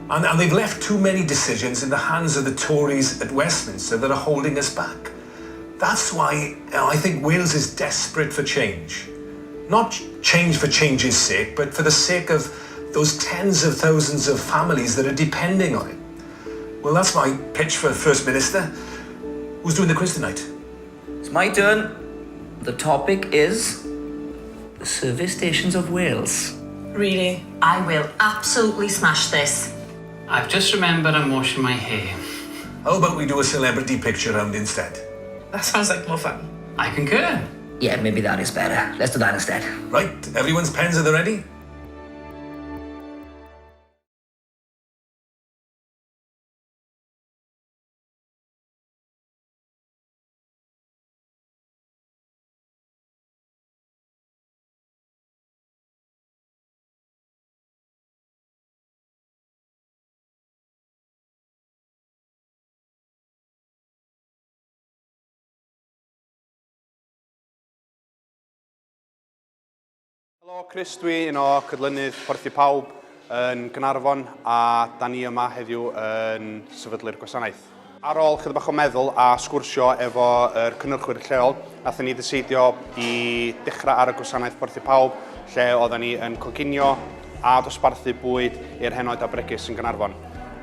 And they've left too many decisions in the hands of the Tories at Westminster that are holding us back. That's why I think Wales is desperate for change. Not change for change's sake, but for the sake of those tens of thousands of families that are depending on it. Well, that's my pitch for First Minister. Who's doing the quiz tonight? It's my turn. The topic is the service stations of Wales. Really? I will absolutely smash this. I've just remembered I'm washing my hair. How about we do a celebrity picture round instead? That sounds like more fun. I concur. Yeah, maybe that is better. Let's do that instead. Right, everyone's pens, are they ready? Helo, Chris dwi, un o cydlynydd Porthu Pawb yn Gaernarfon, a da ni yma heddiw yn sefydlu'r gwasanaeth. Ar ôl chydig bach o meddwl a sgwrsio efo'r cynnyrchwyr lleol, nathon ni ddecidio i dechrau ar y gwasanaeth Porthu Pawb, lle oedden ni yn coginio a dosbarthu bwyd i'r henoed a bregus yn Gaernarfon.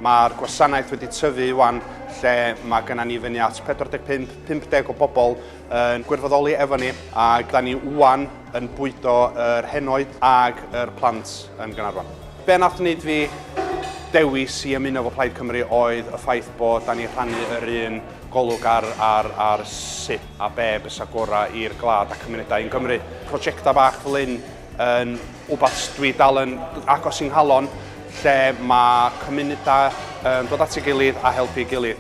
Mae'r gwasanaeth wedi tyfu wan lle mae gennym ni fyny at 45-50 o bobl yn gwirfoddoli efo ni, ac da ni wan yn bwydo yr henoed ag yr plant yn Gaernarfon. Be nath wneud fi dewis i ymuno efo Plaid Cymru oedd y ffaith bod da ni rhannu yr un golwg ar sut a be bysa gorau i'r gwlad a cymunedau yn Gymru. Prosiecta bach fel hyn yn wbath dwi dal yn agos i'n nghalon, lle mae cymunedau yn dod at ei gilydd a helpu ei gilydd.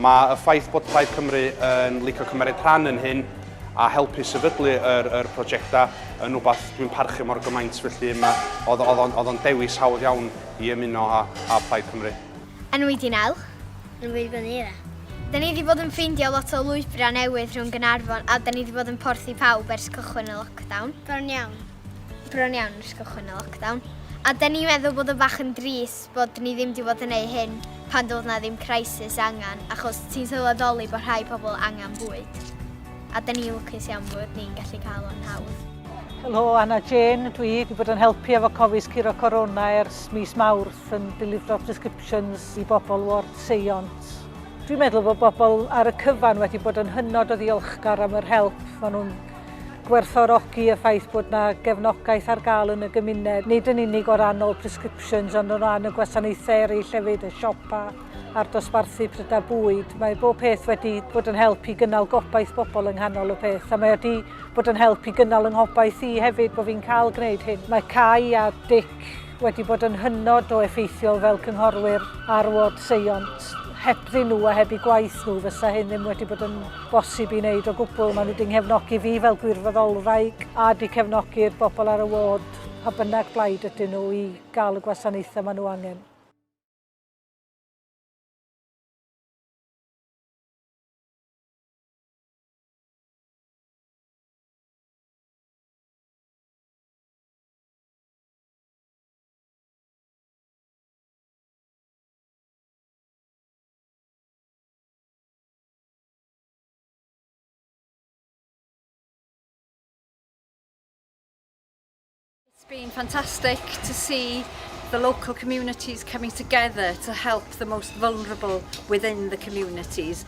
Mae y ffaith bod Plaid Cymru yn licio cymryd rhan yn hyn a helpu sefydlu yr prosiectau yn rhywbeth dwi'n parchu mor gymaint, felly oedd o'n dewis hawdd iawn i ymuno â Plaid Cymru. Enw i di Nel. Enw i Benira. Da ni wedi bod yn ffeindio lot o lwybrau newydd rhwng Gaernarfon a da ni wedi bod yn porthi pawb ers cychwyn y lockdown. Bron iawn. Bron iawn ers cychwyn y lockdown. A da ni'n meddwl bod y bach yn dris bod ni ddim wedi bod yn neud hyn pan doedd na ddim crisis angen, achos ti'n sylweddoli bod rhai pobl angen bwyd. A da ni'n lwcus iawn bod ni'n gallu cael o'n hawdd. Helo, Anna Jane, dwi wedi bod yn helpu efo cofis curo corona ers mis Mawrth yn delifro prescriptions i bobl ward Seiont. Dwi'n meddwl bod bobl ar y cyfan wedi bod yn hynod o ddiolchgar am yr help. Maen nhw'n gwerthfawrogi y ffaith bod yna gefnogaeth ar gael yn y gymuned. Nid yn unig o ran o prescriptions, ond o ran y gwasanaethau eraill hefyd, y siopa a'r dosbarthu prydau bwyd. Mae bob peth wedi bod yn helpu gynnal gobaith bobl yng nghanol y peth, a mae wedi bod yn helpu gynnal yng nghobaith i hefyd bod fi'n cael gwneud hyn. Mae Cai a Dic wedi bod yn hynod o effeithiol fel cynghorwyr ar ward Seiont. Hebddyn nhw a heb eu gwaith nhw fysa hyn ddim wedi bod yn bosib i wneud o gwbl. Maen nhw wedi'n nghefnogi fi fel gwirfoddolwraig a wedi cefnogi'r bobl ar y ward pa bynnag blaid ydyn nhw i gael y gwasanaethau maen nhw angen. It's been fantastic to see the local communities coming together to help the most vulnerable within the communities.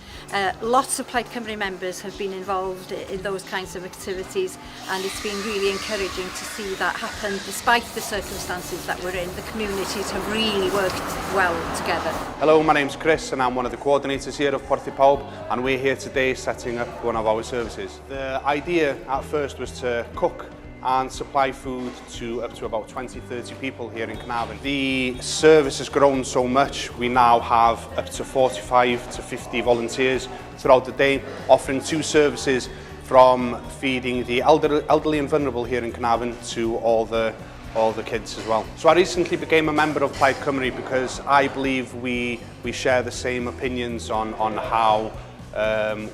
Lots of Plaid Cymru members have been involved in those kinds of activities, and it's been really encouraging to see that happen despite the circumstances that we're in. The communities have really worked well together. Hello, my name's Chris and I'm one of the coordinators here of Porthi Pawb, and we're here today setting up one of our services. The idea at first was to cook and supply food to up to about 20-30 people here in Cynhadledd. The service has grown so much, we now have up to 45 to 50 volunteers throughout the day, offering 2 services from feeding the elderly and vulnerable here in Cynhadledd to all the kids as well. So I recently became a member of Plaid Cymru because I believe we share the same opinions on how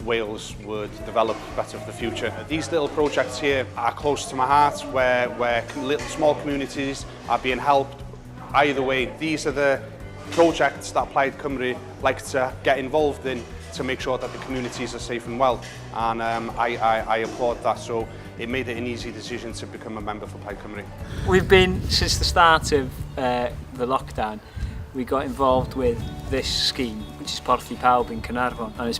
Wales would develop better for the future. These little projects here are close to my heart, where little small communities are being helped. Either way, these are the projects that Plaid Cymru like to get involved in to make sure that the communities are safe and well, and I applaud that. So it made it an easy decision to become a member for Plaid Cymru. We've been, since the start of the lockdown, we got involved with this scheme, which is Porthi Pawb in Caernarfon, and it's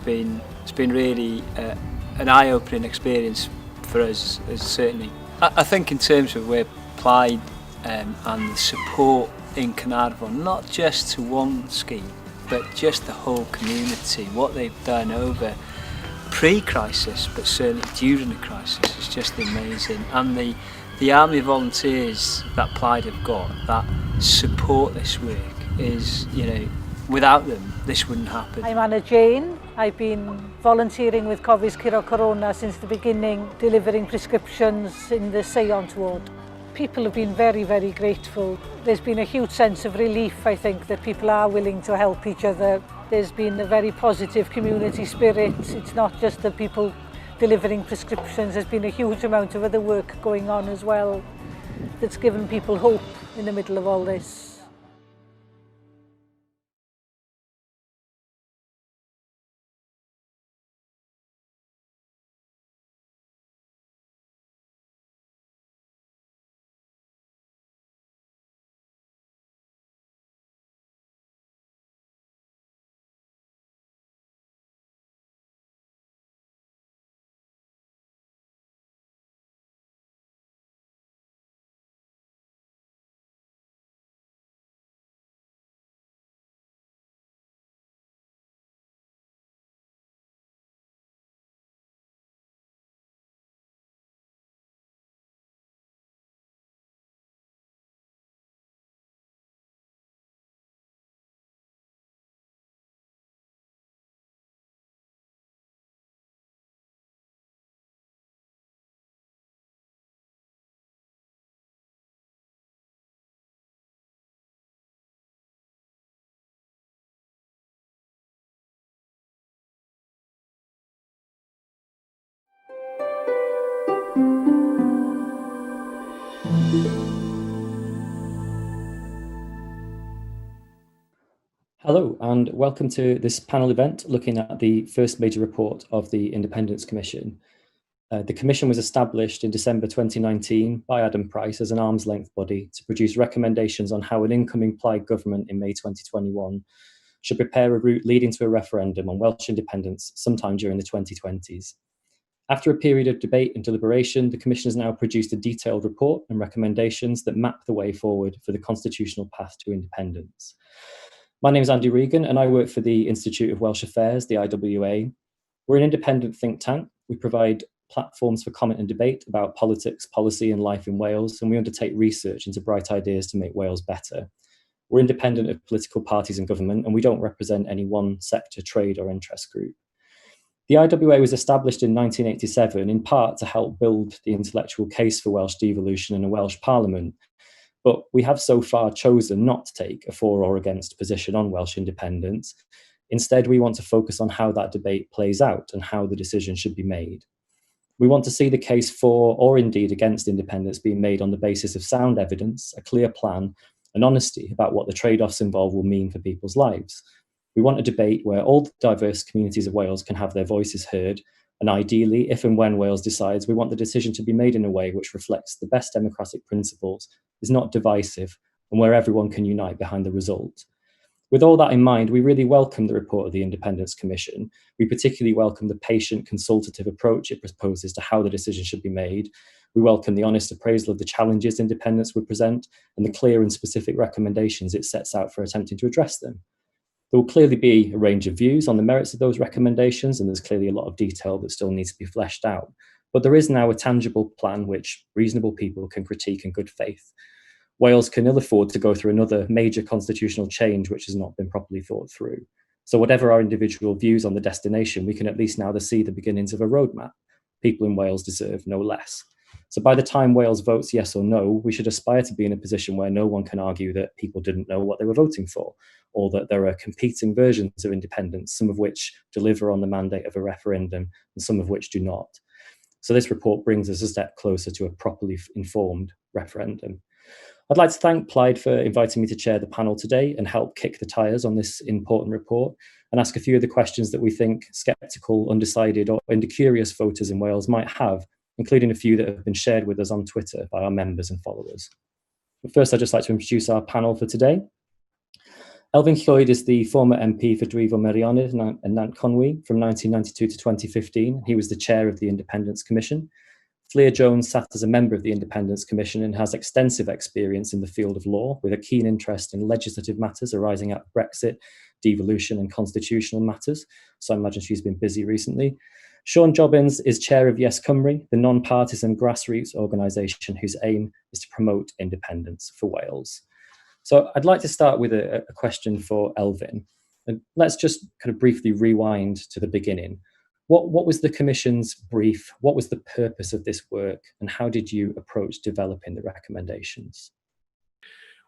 been really an eye-opening experience for us, certainly. I think in terms of where Plaid and the support in Caernarfon, not just to one scheme, but just the whole community, what they've done over pre-crisis, but certainly during the crisis, is just amazing. And the army of volunteers that Plaid have got that support this work is, you know, without them, this wouldn't happen. I'm Anna Jane. I've been volunteering with Cofis Curo Corona since the beginning, delivering prescriptions in the Seiont ward. People have been very, very grateful. There's been a huge sense of relief, I think, that people are willing to help each other. There's been a very positive community spirit. It's not just the people delivering prescriptions. There's been a huge amount of other work going on as well that's given people hope in the middle of all this. Hello and welcome to this panel event looking at the first major report of the Independence Commission. The Commission was established in December 2019 by Adam Price as an arm's length body to produce recommendations on how an incoming Plaid government in May 2021 should prepare a route leading to a referendum on Welsh independence sometime during the 2020s. After a period of debate and deliberation, the Commission has now produced a detailed report and recommendations that map the way forward for the constitutional path to independence. My name is Andy Regan and I work for the Institute of Welsh Affairs, the IWA. We're an independent think tank. We provide platforms for comment and debate about politics, policy and life in Wales, and we undertake research into bright ideas to make Wales better. We're independent of political parties and government, and we don't represent any one sector, trade or interest group. The IWA was established in 1987 in part to help build the intellectual case for Welsh devolution in a Welsh Parliament. But we have so far chosen not to take a for or against position on Welsh independence. Instead, we want to focus on how that debate plays out and how the decision should be made. We want to see the case for or indeed against independence being made on the basis of sound evidence, a clear plan, and honesty about what the trade-offs involved will mean for people's lives. We want a debate where all the diverse communities of Wales can have their voices heard, and ideally, if and when Wales decides, we want the decision to be made in a way which reflects the best democratic principles, is not divisive, and where everyone can unite behind the result. With all that in mind, we really welcome the report of the Independence Commission. We particularly welcome the patient, consultative approach it proposes to how the decision should be made. We welcome the honest appraisal of the challenges independence would present and the clear and specific recommendations it sets out for attempting to address them. There will clearly be a range of views on the merits of those recommendations, and there's clearly a lot of detail that still needs to be fleshed out. But there is now a tangible plan which reasonable people can critique in good faith. Wales can ill afford to go through another major constitutional change which has not been properly thought through. So whatever our individual views on the destination, we can at least now see the beginnings of a roadmap. People in Wales deserve no less. So by the time Wales votes yes or no, we should aspire to be in a position where no one can argue that people didn't know what they were voting for, or that there are competing versions of independence, some of which deliver on the mandate of a referendum and some of which do not. So this report brings us a step closer to a properly informed referendum. I'd like to thank Plaid for inviting me to chair the panel today and help kick the tyres on this important report and ask a few of the questions that we think sceptical, undecided or incurious voters in Wales might have, including a few that have been shared with us on Twitter by our members and followers. But first, I'd just like to introduce our panel for today. Elfyn Llwyd is the former MP for Dwyfor Meirionnydd and Nant Conwy from 1992 to 2015. He was the chair of the Independence Commission. Fleer Jones sat as a member of the Independence Commission and has extensive experience in the field of law with a keen interest in legislative matters arising out of Brexit, devolution and constitutional matters. So I imagine she's been busy recently. Sean Jobbins is chair of Yes Cymru, the non-partisan grassroots organisation whose aim is to promote independence for Wales. So I'd like to start with a question for Elfyn. And let's just kind of briefly rewind to the beginning. What was the Commission's brief? What was the purpose of this work? And how did you approach developing the recommendations?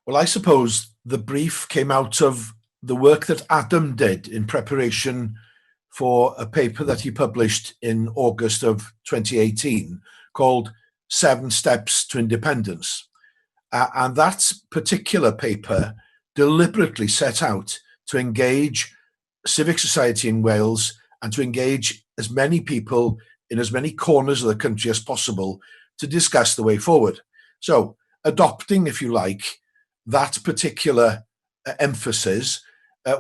Well, I suppose the brief came out of the work that Adam did in preparation for a paper that he published in August of 2018 called 7 Steps to Independence. And that particular paper deliberately set out to engage civic society in Wales and to engage as many people in as many corners of the country as possible to discuss the way forward. So adopting, if you like, that particular emphasis,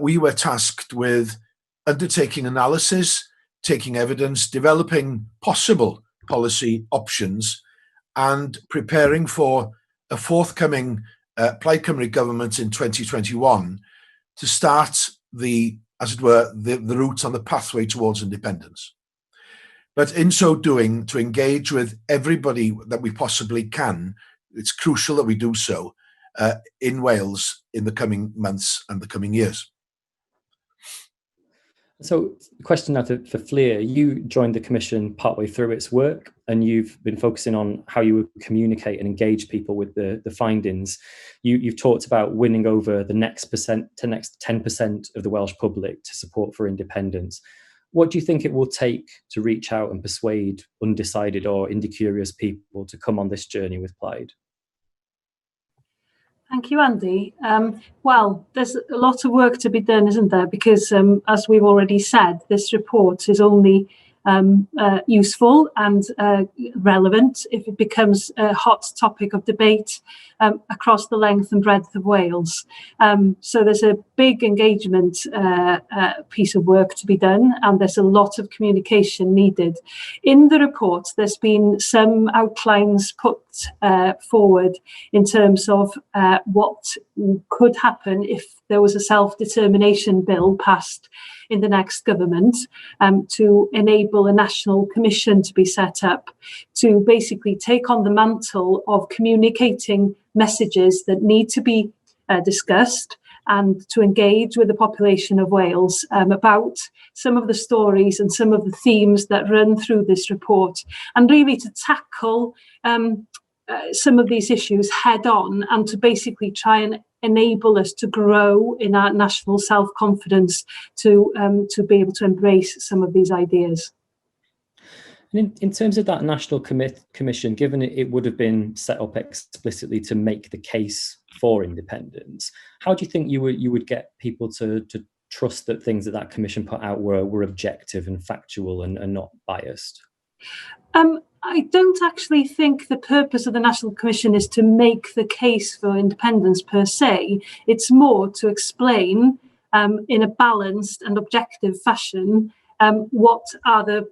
we were tasked with undertaking analysis, taking evidence, developing possible policy options, and preparing for a forthcoming Plaid Cymru government in 2021 to start the, as it were, the route on the pathway towards independence. But in so doing, to engage with everybody that we possibly can, it's crucial that we do so in Wales in the coming months and the coming years. So the question now for Fleer, you joined the Commission partway through its work and you've been focusing on how you would communicate and engage people with the findings. You've talked about winning over the next 10% of the Welsh public to support for independence. What do you think it will take to reach out and persuade undecided or indecurious people to come on this journey with Plaid? Thank you, Andy. Well, there's a lot of work to be done, isn't there? Because as we've already said, this report is only useful and relevant if it becomes a hot topic of debate across the length and breadth of Wales. So there's a big engagement piece of work to be done, and there's a lot of communication needed. In the report, there's been some outlines put forward in terms of what could happen if there was a self-determination bill passed in the next government to enable a national commission to be set up to basically take on the mantle of communicating messages that need to be discussed and to engage with the population of Wales about some of the stories and some of the themes that run through this report, and really to tackle some of these issues head on and to basically try and enable us to grow in our national self-confidence to be able to embrace some of these ideas. And in terms of that national commission, given it would have been set up explicitly to make the case for independence, how do you think you would get people to trust that things that commission put out were objective and factual and not biased? I don't actually think the purpose of the National Commission is to make the case for independence per se. It's more to explain in a balanced and objective fashion what are the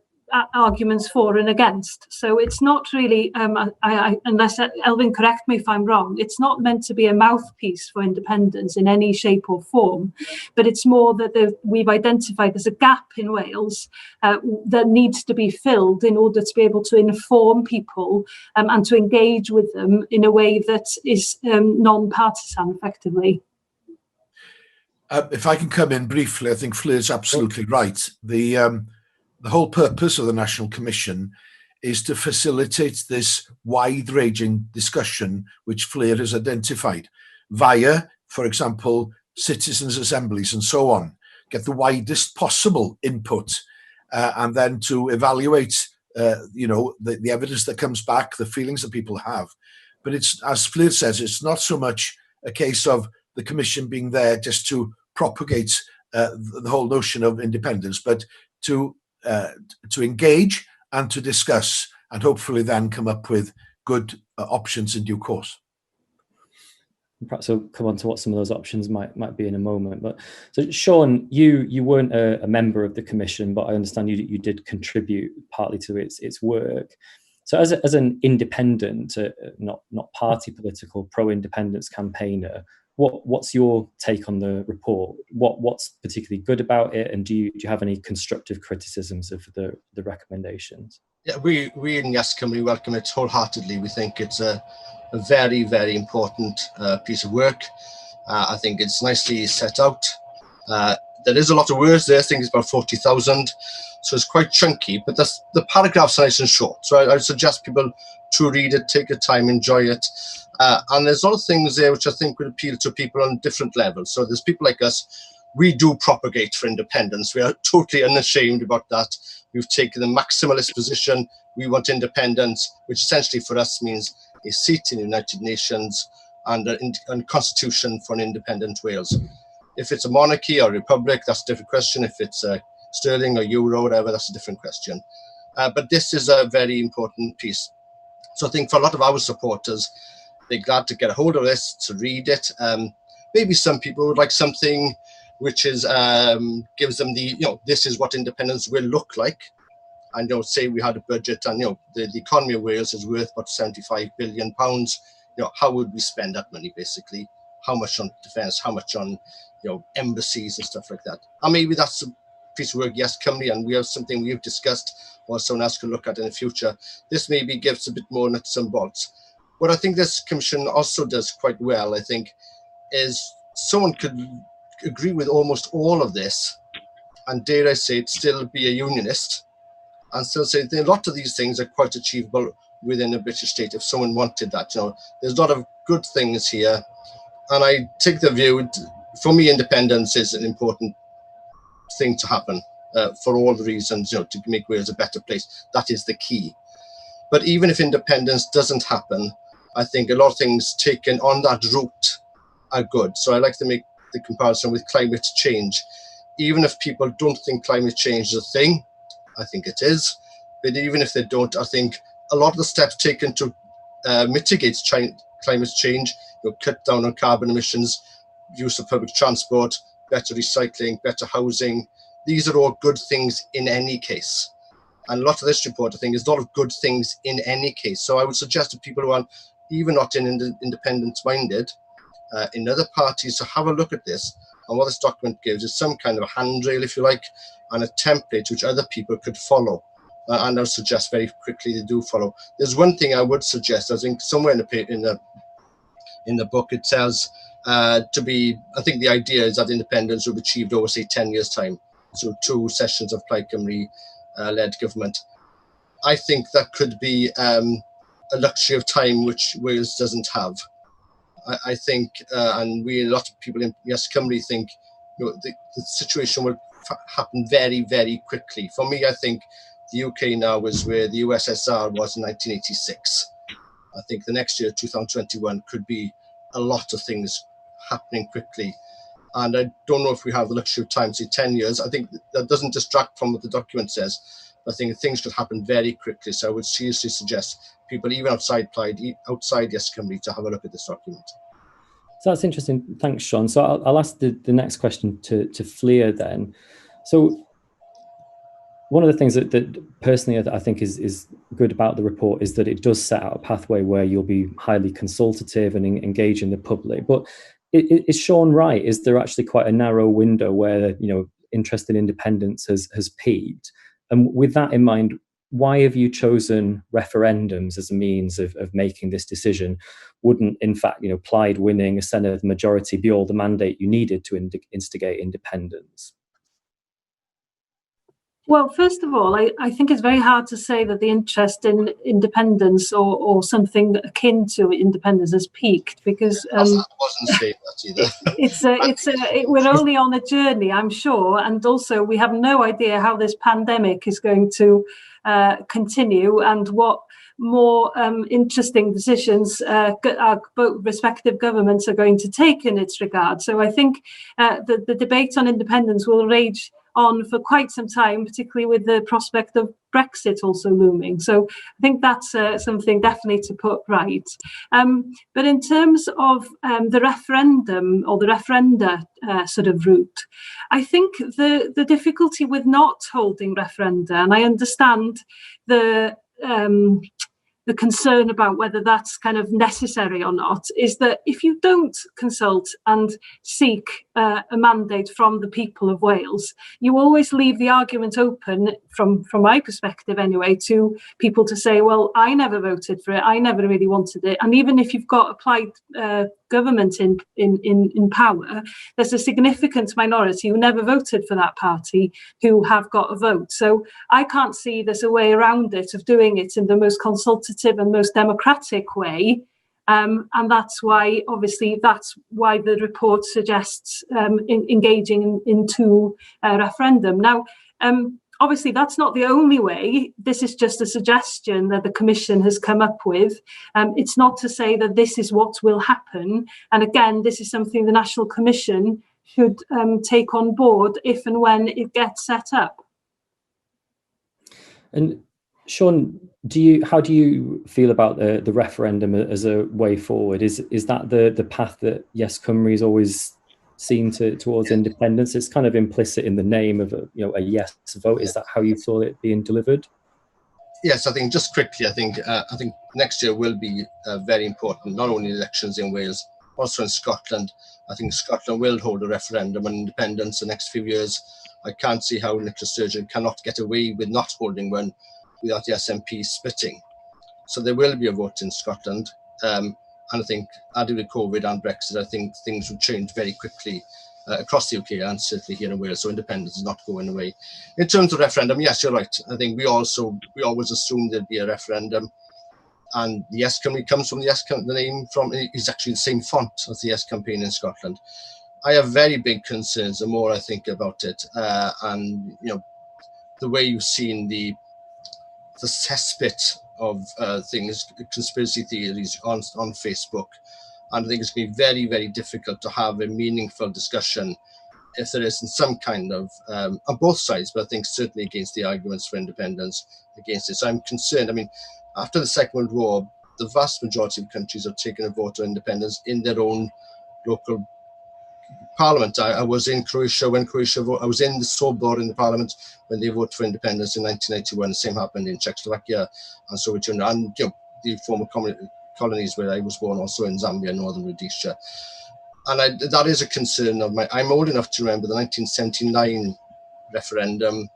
arguments for and against. So it's not really, unless Elvin correct me if I'm wrong, it's not meant to be a mouthpiece for independence in any shape or form, but it's more that we've identified there's a gap in Wales that needs to be filled in order to be able to inform people and to engage with them in a way that is non-partisan, effectively. If I can come in briefly, I think Fleur's absolutely right. The whole purpose of the National Commission is to facilitate this wide-ranging discussion which Fleur has identified via, for example, citizens' assemblies and so on. Get the widest possible input and then to evaluate the evidence that comes back, the feelings that people have. But it's, as Fleur says, it's not so much a case of the Commission being there just to propagate the whole notion of independence, but to engage and to discuss and hopefully then come up with good options in due course. Perhaps we'll come on to what some of those options might be in a moment. But so, Sean, you weren't a member of the commission, but I understand you did contribute partly to its work. So as an independent, not party political, pro-independence campaigner, what's your take on the report? What's particularly good about it, and do you have any constructive criticisms of the recommendations? Yeah, we in Yes Cymru welcome it wholeheartedly. We think it's a very, very important piece of work. I think it's nicely set out. There is a lot of words there. I think it's about 40,000, so it's quite chunky, but the paragraphs are nice and short. So I suggest people to read it, take your time, enjoy it. And there's a lot of things there which I think would appeal to people on different levels. So there's people like us, we do propagate for independence. We are totally unashamed about that. We've taken the maximalist position. We want independence, which essentially for us means a seat in the United Nations and a constitution for an independent Wales. If it's a monarchy or a republic, that's a different question. If it's sterling or euro, whatever, that's a different question. But this is a very important piece. So I think for a lot of our supporters, they're glad to get a hold of this, to read it. Maybe some people would like something which is gives them the, this is what independence will look like. And say we had a budget and the economy of Wales is worth about £75 billion. How would we spend that money basically? How much on defence? How much on embassies and stuff like that? And maybe that's a piece of work, Yes Cymru, and we have something we've discussed or someone else can look at in the future. This maybe gives a bit more nuts and bolts. What I think this commission also does quite well, I think, is someone could agree with almost all of this and, dare I say it, still be a unionist and still say that a lot of these things are quite achievable within a British state if someone wanted that. There's a lot of good things here. And I take the view, for me, independence is an important thing to happen for all the reasons, to make Wales a better place. That is the key. But even if independence doesn't happen, I think a lot of things taken on that route are good. So I like to make the comparison with climate change. Even if people don't think climate change is a thing, I think it is. But even if they don't, I think a lot of the steps taken to mitigate climate change, cut down on carbon emissions, use of public transport, better recycling, better housing, these are all good things in any case. And a lot of this report, I think, is a lot of good things in any case. So I would suggest to people who are even not independent-minded, in other parties, to have a look at this. And what this document gives is some kind of a handrail, if you like, and a template which other people could follow. And I would suggest very quickly they do follow. There's one thing I would suggest. I think somewhere in the book it says I think the idea is that independence will be achieved over, say, 10 years' time. So 2 sessions of Plaid Cymru led government. I think that could be a luxury of time which Wales doesn't have. I think, and a lot of people in Yes Cymru think, the situation will happen very, very quickly. For me, I think the UK now is where the USSR was in 1986. I think the next year, 2021, could be a lot of things happening quickly. And I don't know if we have the luxury of time, say 10 years. I think that doesn't distract from what the document says. I think things could happen very quickly. So I would seriously suggest people, even outside Plaid, outside Yes Cymru, to have a look at this document. So that's interesting. Thanks, Sean. So I'll ask the next question to Fleer then. So one of the things that personally I think is good about the report is that it does set out a pathway where you'll be highly consultative and engaging the public. But is Sean right? Is there actually quite a narrow window where interest in independence has peaked? And with that in mind, why have you chosen referendums as a means of making this decision? Wouldn't, in fact, Plaid winning a Senedd majority be all the mandate you needed to instigate independence? Well, first of all, I think it's very hard to say that the interest in independence or something akin to independence has peaked, because I wasn't saying that either. We're only on a journey, I'm sure, and also we have no idea how this pandemic is going to continue and what more interesting decisions our respective governments are going to take in its regard. So I think the debate on independence will rage on for quite some time, particularly with the prospect of Brexit also looming. So I think that's something definitely to put right. But in terms of the referendum or the referenda sort of route, I think the difficulty with not holding referenda, and I understand the concern about whether that's kind of necessary or not, is that if you don't consult and seek a mandate from the people of Wales, you always leave the argument open, from my perspective anyway, to people to say, well, I never voted for it, I never really wanted it. And even if you've got a Plaid government in power, there's a significant minority who never voted for that party who have got a vote. So I can't see there's a way around it, of doing it in the most consultative and most democratic way. And that's why the report suggests engaging into a referendum. Now, obviously, that's not the only way. This is just a suggestion that the Commission has come up with. It's not to say that this is what will happen. And again, this is something the National Commission should take on board if and when it gets set up. And Sean, how do you feel about the referendum as a way forward? Is that the path that Yes Cymru has always seen towards independence? It's kind of implicit in the name of a yes vote. Is that how you saw it being delivered? Yes, I think just quickly, I think next year will be very important. Not only elections in Wales, also in Scotland. I think Scotland will hold a referendum on independence the next few years. I can't see how Nicola Sturgeon cannot get away with not holding one without the SNP splitting. So there will be a vote in Scotland. And I think, added with COVID and Brexit, I think things will change very quickly across the UK and certainly here in Wales. So independence is not going away. In terms of referendum, yes, you're right. I think we always assumed there'd be a referendum. And the Yes Cymru comes from the name is actually the same font as the Yes campaign in Scotland. I have very big concerns the more I think about it. And the way you've seen the cesspit of things, conspiracy theories on Facebook, And I think it's going to be very, very difficult to have a meaningful discussion if there isn't some kind of, on both sides, but I think certainly against the arguments for independence against it. So I'm concerned. I mean, after the Second World War, the vast majority of countries have taken a vote on independence in their own local parliament. I was in Croatia when Croatia voted. I was in the Sobor in the parliament when they voted for independence in 1991. The same happened in Czechoslovakia and Soviet Union, and the former colonies where I was born, also in Zambia, Northern Rhodesia. And that is a concern of mine. I'm old enough to remember the 1979 referendum,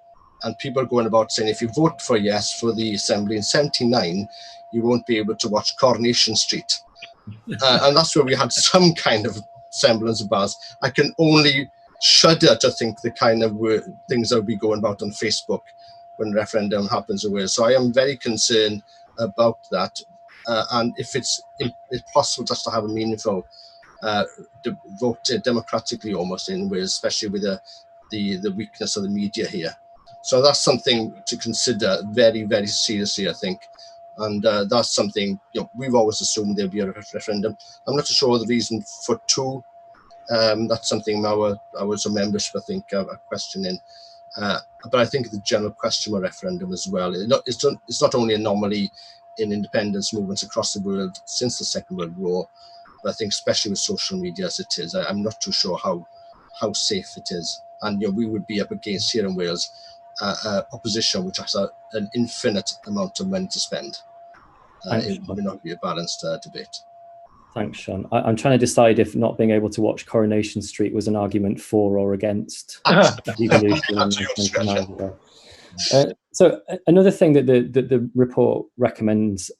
and people going about saying if you vote for yes for the assembly in 79, you won't be able to watch Coronation Street. And that's where we had some kind of semblance of balance. I can only shudder to think the kind of things that will be going about on Facebook when referendum happens away. So I am very concerned about that. And if it's possible just to have a meaningful vote democratically almost in Wales, especially with the weakness of the media here. So that's something to consider very, very seriously, I think. And that's something we've always assumed there'll be a referendum. I'm not sure the reason for two. That's something our membership, I think, are questioning. But I think the general question of referendum as well. It's not only an anomaly in independence movements across the world since the Second World War, but I think especially with social media as it is, I'm not too sure how safe it is. And we would be up against here in Wales opposition, which has an infinite amount of money to spend. It would not be a balanced debate. Thanks, Sean. I'm trying to decide if not being able to watch Coronation Street was an argument for or against devolution. So another thing that the report recommends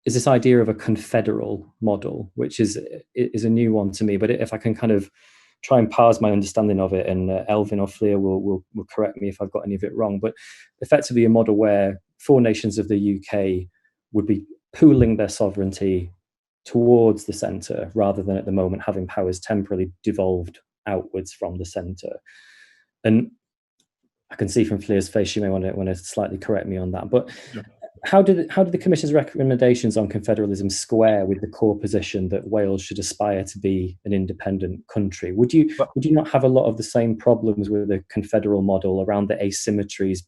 is this idea of a confederal model, which is a new one to me. But if I can kind of try and parse my understanding of it, and Elvin or Fleer will correct me if I've got any of it wrong, but effectively a model where 4 nations of the UK would be pooling their sovereignty towards the centre rather than at the moment having powers temporarily devolved outwards from the centre. And I can see from Fleer's face she may want to slightly correct me on that, but yeah. How did the Commission's recommendations on confederalism square with the core position that Wales should aspire to be an independent country? Would you not have a lot of the same problems with the confederal model around the asymmetries,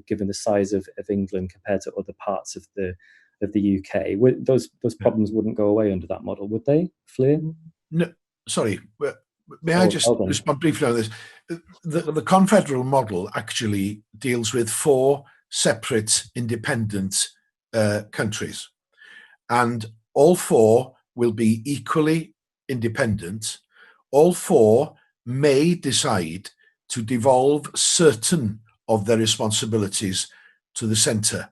given the size of England compared to other parts of the UK? Those problems wouldn't go away under that model, would they, Fleer? No, sorry. May I just respond briefly on this? The confederal model actually deals with 4 separate independent countries, and all 4 will be equally independent. All 4 may decide to devolve certain of their responsibilities to the centre.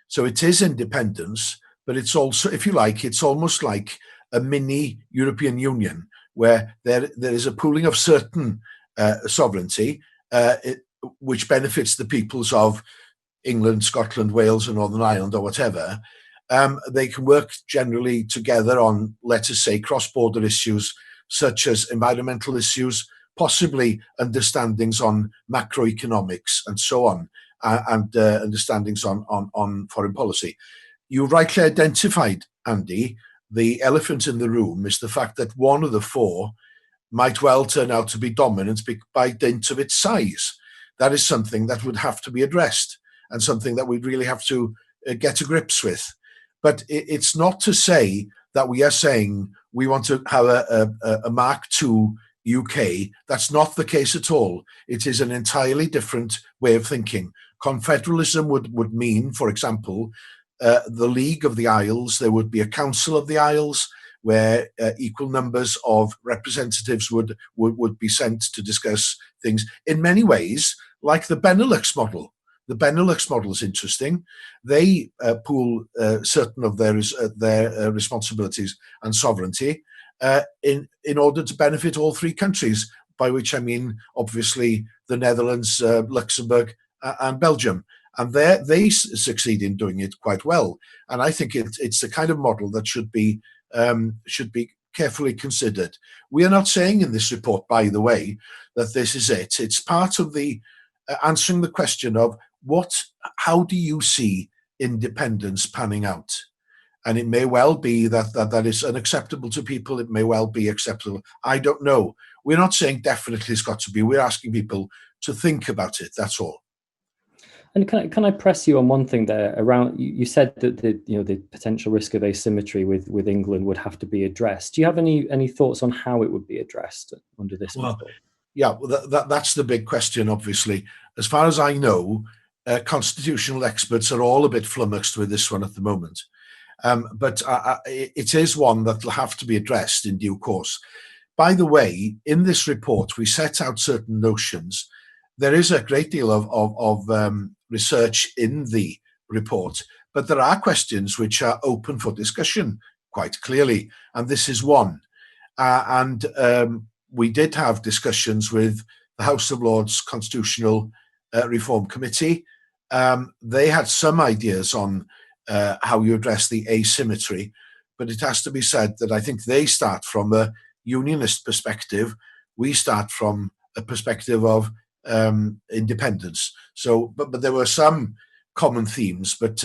So it is independence, but it's also, if you like, it's almost like a mini European Union where there is a pooling of certain sovereignty which benefits the peoples of England, Scotland, Wales, and Northern Ireland, or whatever. They can work generally together on, let us say, cross-border issues such as environmental issues, possibly understandings on macroeconomics and so on, and understandings on foreign policy. You rightly identified, Andy, the elephant in the room is the fact that one of the 4 might well turn out to be dominant by dint of its size. That is something that would have to be addressed, and something that we'd really have to get to grips with. But it's not to say that we are saying we want to have a Mark II UK. That's not the case at all. It is an entirely different way of thinking. Confederalism would mean, for example, the League of the Isles. There would be a Council of the Isles where equal numbers of representatives would be sent to discuss things in many ways, like the Benelux model. The Benelux model is interesting. They pool certain of their responsibilities and sovereignty in order to benefit all 3 countries, by which I mean, obviously, the Netherlands, Luxembourg, and Belgium. And they succeed in doing it quite well. And I think it's the kind of model that should be carefully considered. We are not saying in this report, by the way, that this is it. It's part of the answering the question of how do you see independence panning out? And it may well be that is unacceptable to people. It may well be acceptable. I don't know. We're not saying definitely it's got to be. We're asking people to think about it. That's all. And can I press you on one thing there around? You said that the potential risk of asymmetry with England would have to be addressed. Do you have any thoughts on how it would be addressed under this model? Yeah, well, that's the big question. Obviously, as far as I know, constitutional experts are all a bit flummoxed with this one at the moment. But it is one that will have to be addressed in due course. By the way, in this report, we set out certain notions. There is a great deal of research in the report, but there are questions which are open for discussion quite clearly, and this is one. We did have discussions with the House of Lords Constitutional Reform Committee. They had some ideas on how you address the asymmetry, but it has to be said that I think they start from a unionist perspective. We start from a perspective of independence. So, but there were some common themes, but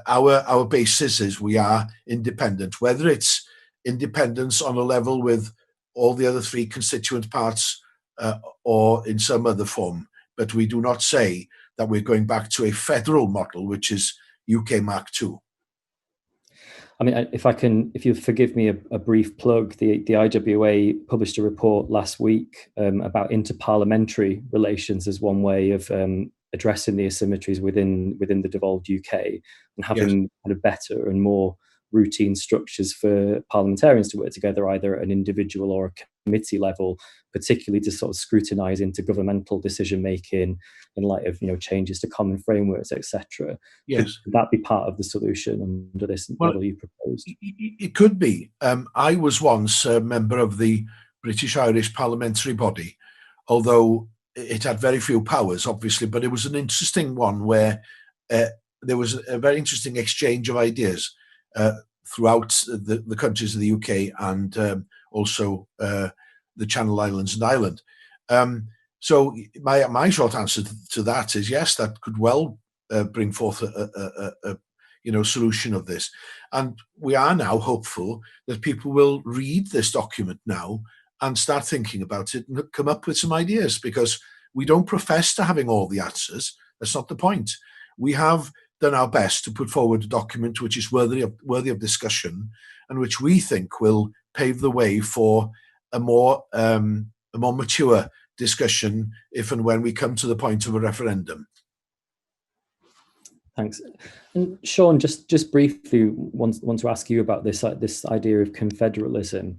our basis is we are independent, whether it's independence on a level with all the other three constituent parts or in some other form. But we do not say that we're going back to a federal model, which is UK Mark II. I mean, if you forgive me a brief plug, the IWA published a report last week about interparliamentary relations as one way of addressing the asymmetries within the devolved UK and having kind of better and more routine structures for parliamentarians to work together, either at an individual or a committee level, particularly to sort of scrutinise intergovernmental decision making in light of changes to common frameworks, etc. Yes, could that be part of the solution under this model you proposed? It could be. I was once a member of the British Irish parliamentary body, although it had very few powers, obviously, but it was an interesting one where there was a very interesting exchange of ideas throughout the countries of the UK and also the Channel Islands and Ireland. So my short answer to that is yes, that could well bring forth a solution of this. And we are now hopeful that people will read this document now and start thinking about it and come up with some ideas, because we don't profess to having all the answers. That's not the point. We have done our best to put forward a document which is worthy of discussion and which we think will pave the way for a more mature discussion if and when we come to the point of a referendum. Thanks. And Sean, just briefly want to ask you about this idea of confederalism.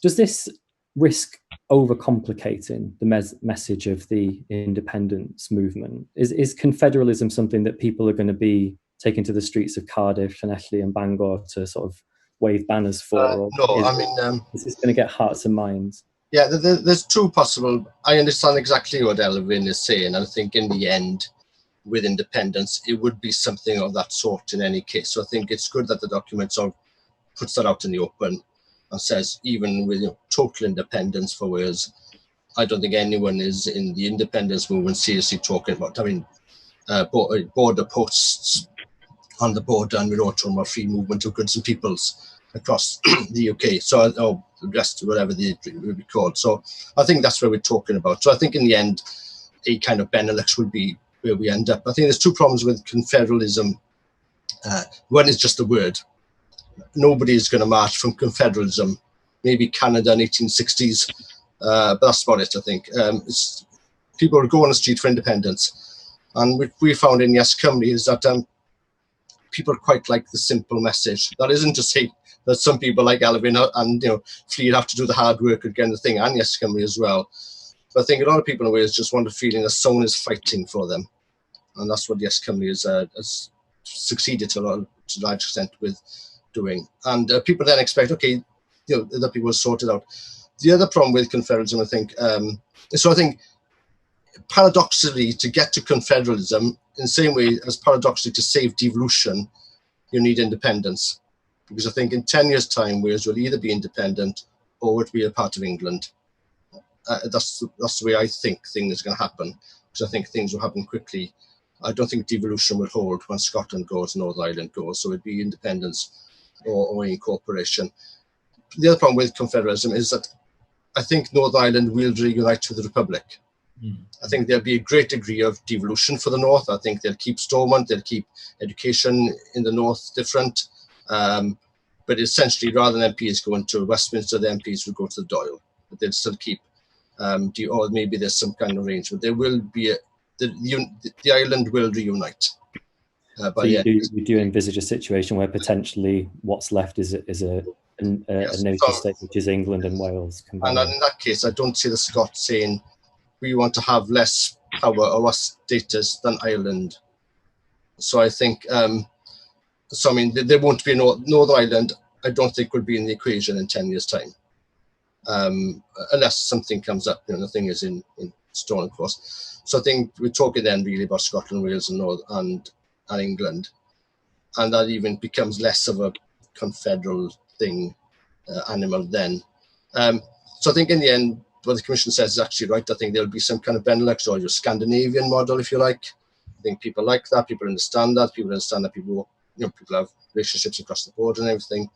Does this risk overcomplicating the message of the independence movement? Is confederalism something that people are going to be taking to the streets of Cardiff, Llanelli and Bangor to sort of wave banners for? Is this going to get hearts and minds? Yeah, there's two possible. I understand exactly what Elvin is saying, and I think in the end, with independence, it would be something of that sort in any case. So I think it's good that the document sort of puts that out in the open and says, even with total independence for Wales, I don't think anyone is in the independence movement seriously talking about having border posts on the border, and we're all talking about free movement of goods and peoples across the UK. So, or the rest, whatever it would be called. So I think that's what we're talking about. So I think in the end, a kind of Benelux would be where we end up. I think there's two problems with confederalism. One is just a word. Nobody is going to march from confederalism. Maybe Canada in 1860s, but that's about it, I think. People will go on the street for independence. And what we found in Yes Cymru is that people quite like the simple message. That isn't to say that some people like Elvin and Fleet have to do the hard work again, the thing, and Yes Cymru as well. But I think a lot of people in Wales just want a feeling that someone is fighting for them. And that's what Yes Cymru has succeeded to a large extent with doing. And people then expect, okay, other people sort it out. The other problem with confederalism, I think, so I think paradoxically, to get to confederalism, in the same way as paradoxically to save devolution, you need independence. Because I think in 10 years' time, Wales will either be independent or would be a part of England. That's the way I think things are going to happen, because I think things will happen quickly. I don't think devolution will hold when Scotland goes, Northern Ireland goes. So it'd be independence or incorporation. The other problem with Confederalism is that I think Northern Ireland will reunite with the Republic. I think there'll be a great degree of devolution for the North. I think they'll keep Stormont, they'll keep education in the North different. But essentially, rather than MPs going to Westminster, the MPs will go to the Dáil. But they'll still keep, or maybe there's some kind of arrangement. There will be, the island will reunite. So you do envisage a situation where potentially what's left is a nation state, which is England and Wales combined. And in that case, I don't see the Scots saying, we want to have less power or less status than Ireland. So I think, so I mean, there won't be Northern Ireland, I don't think will be in the equation in 10 years' time. Unless something comes up, nothing is in stone, of course. So I think we're talking then really about Scotland, Wales and England. And that even becomes less of a confederal thing, animal then. So I think in the end, what the Commission says is actually right. I think there'll be some kind of Benelux or your Scandinavian model, if you like. I think people like that. People understand that. People understand that people have relationships across the border and everything.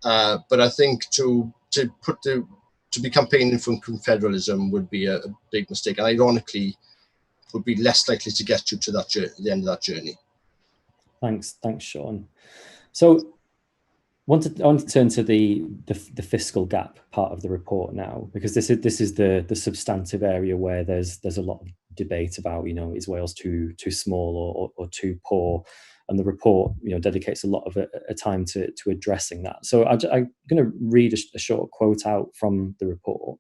But I think to be campaigning for confederalism would be a big mistake, and ironically, would be less likely to get you to the end of that journey. Thanks, Sean. So, I want to turn to the fiscal gap part of the report now, because this is the substantive area where there's a lot of debate about, is Wales too small or too poor, and the report dedicates a lot of a time to addressing that. So I'm going to read a short quote out from the report.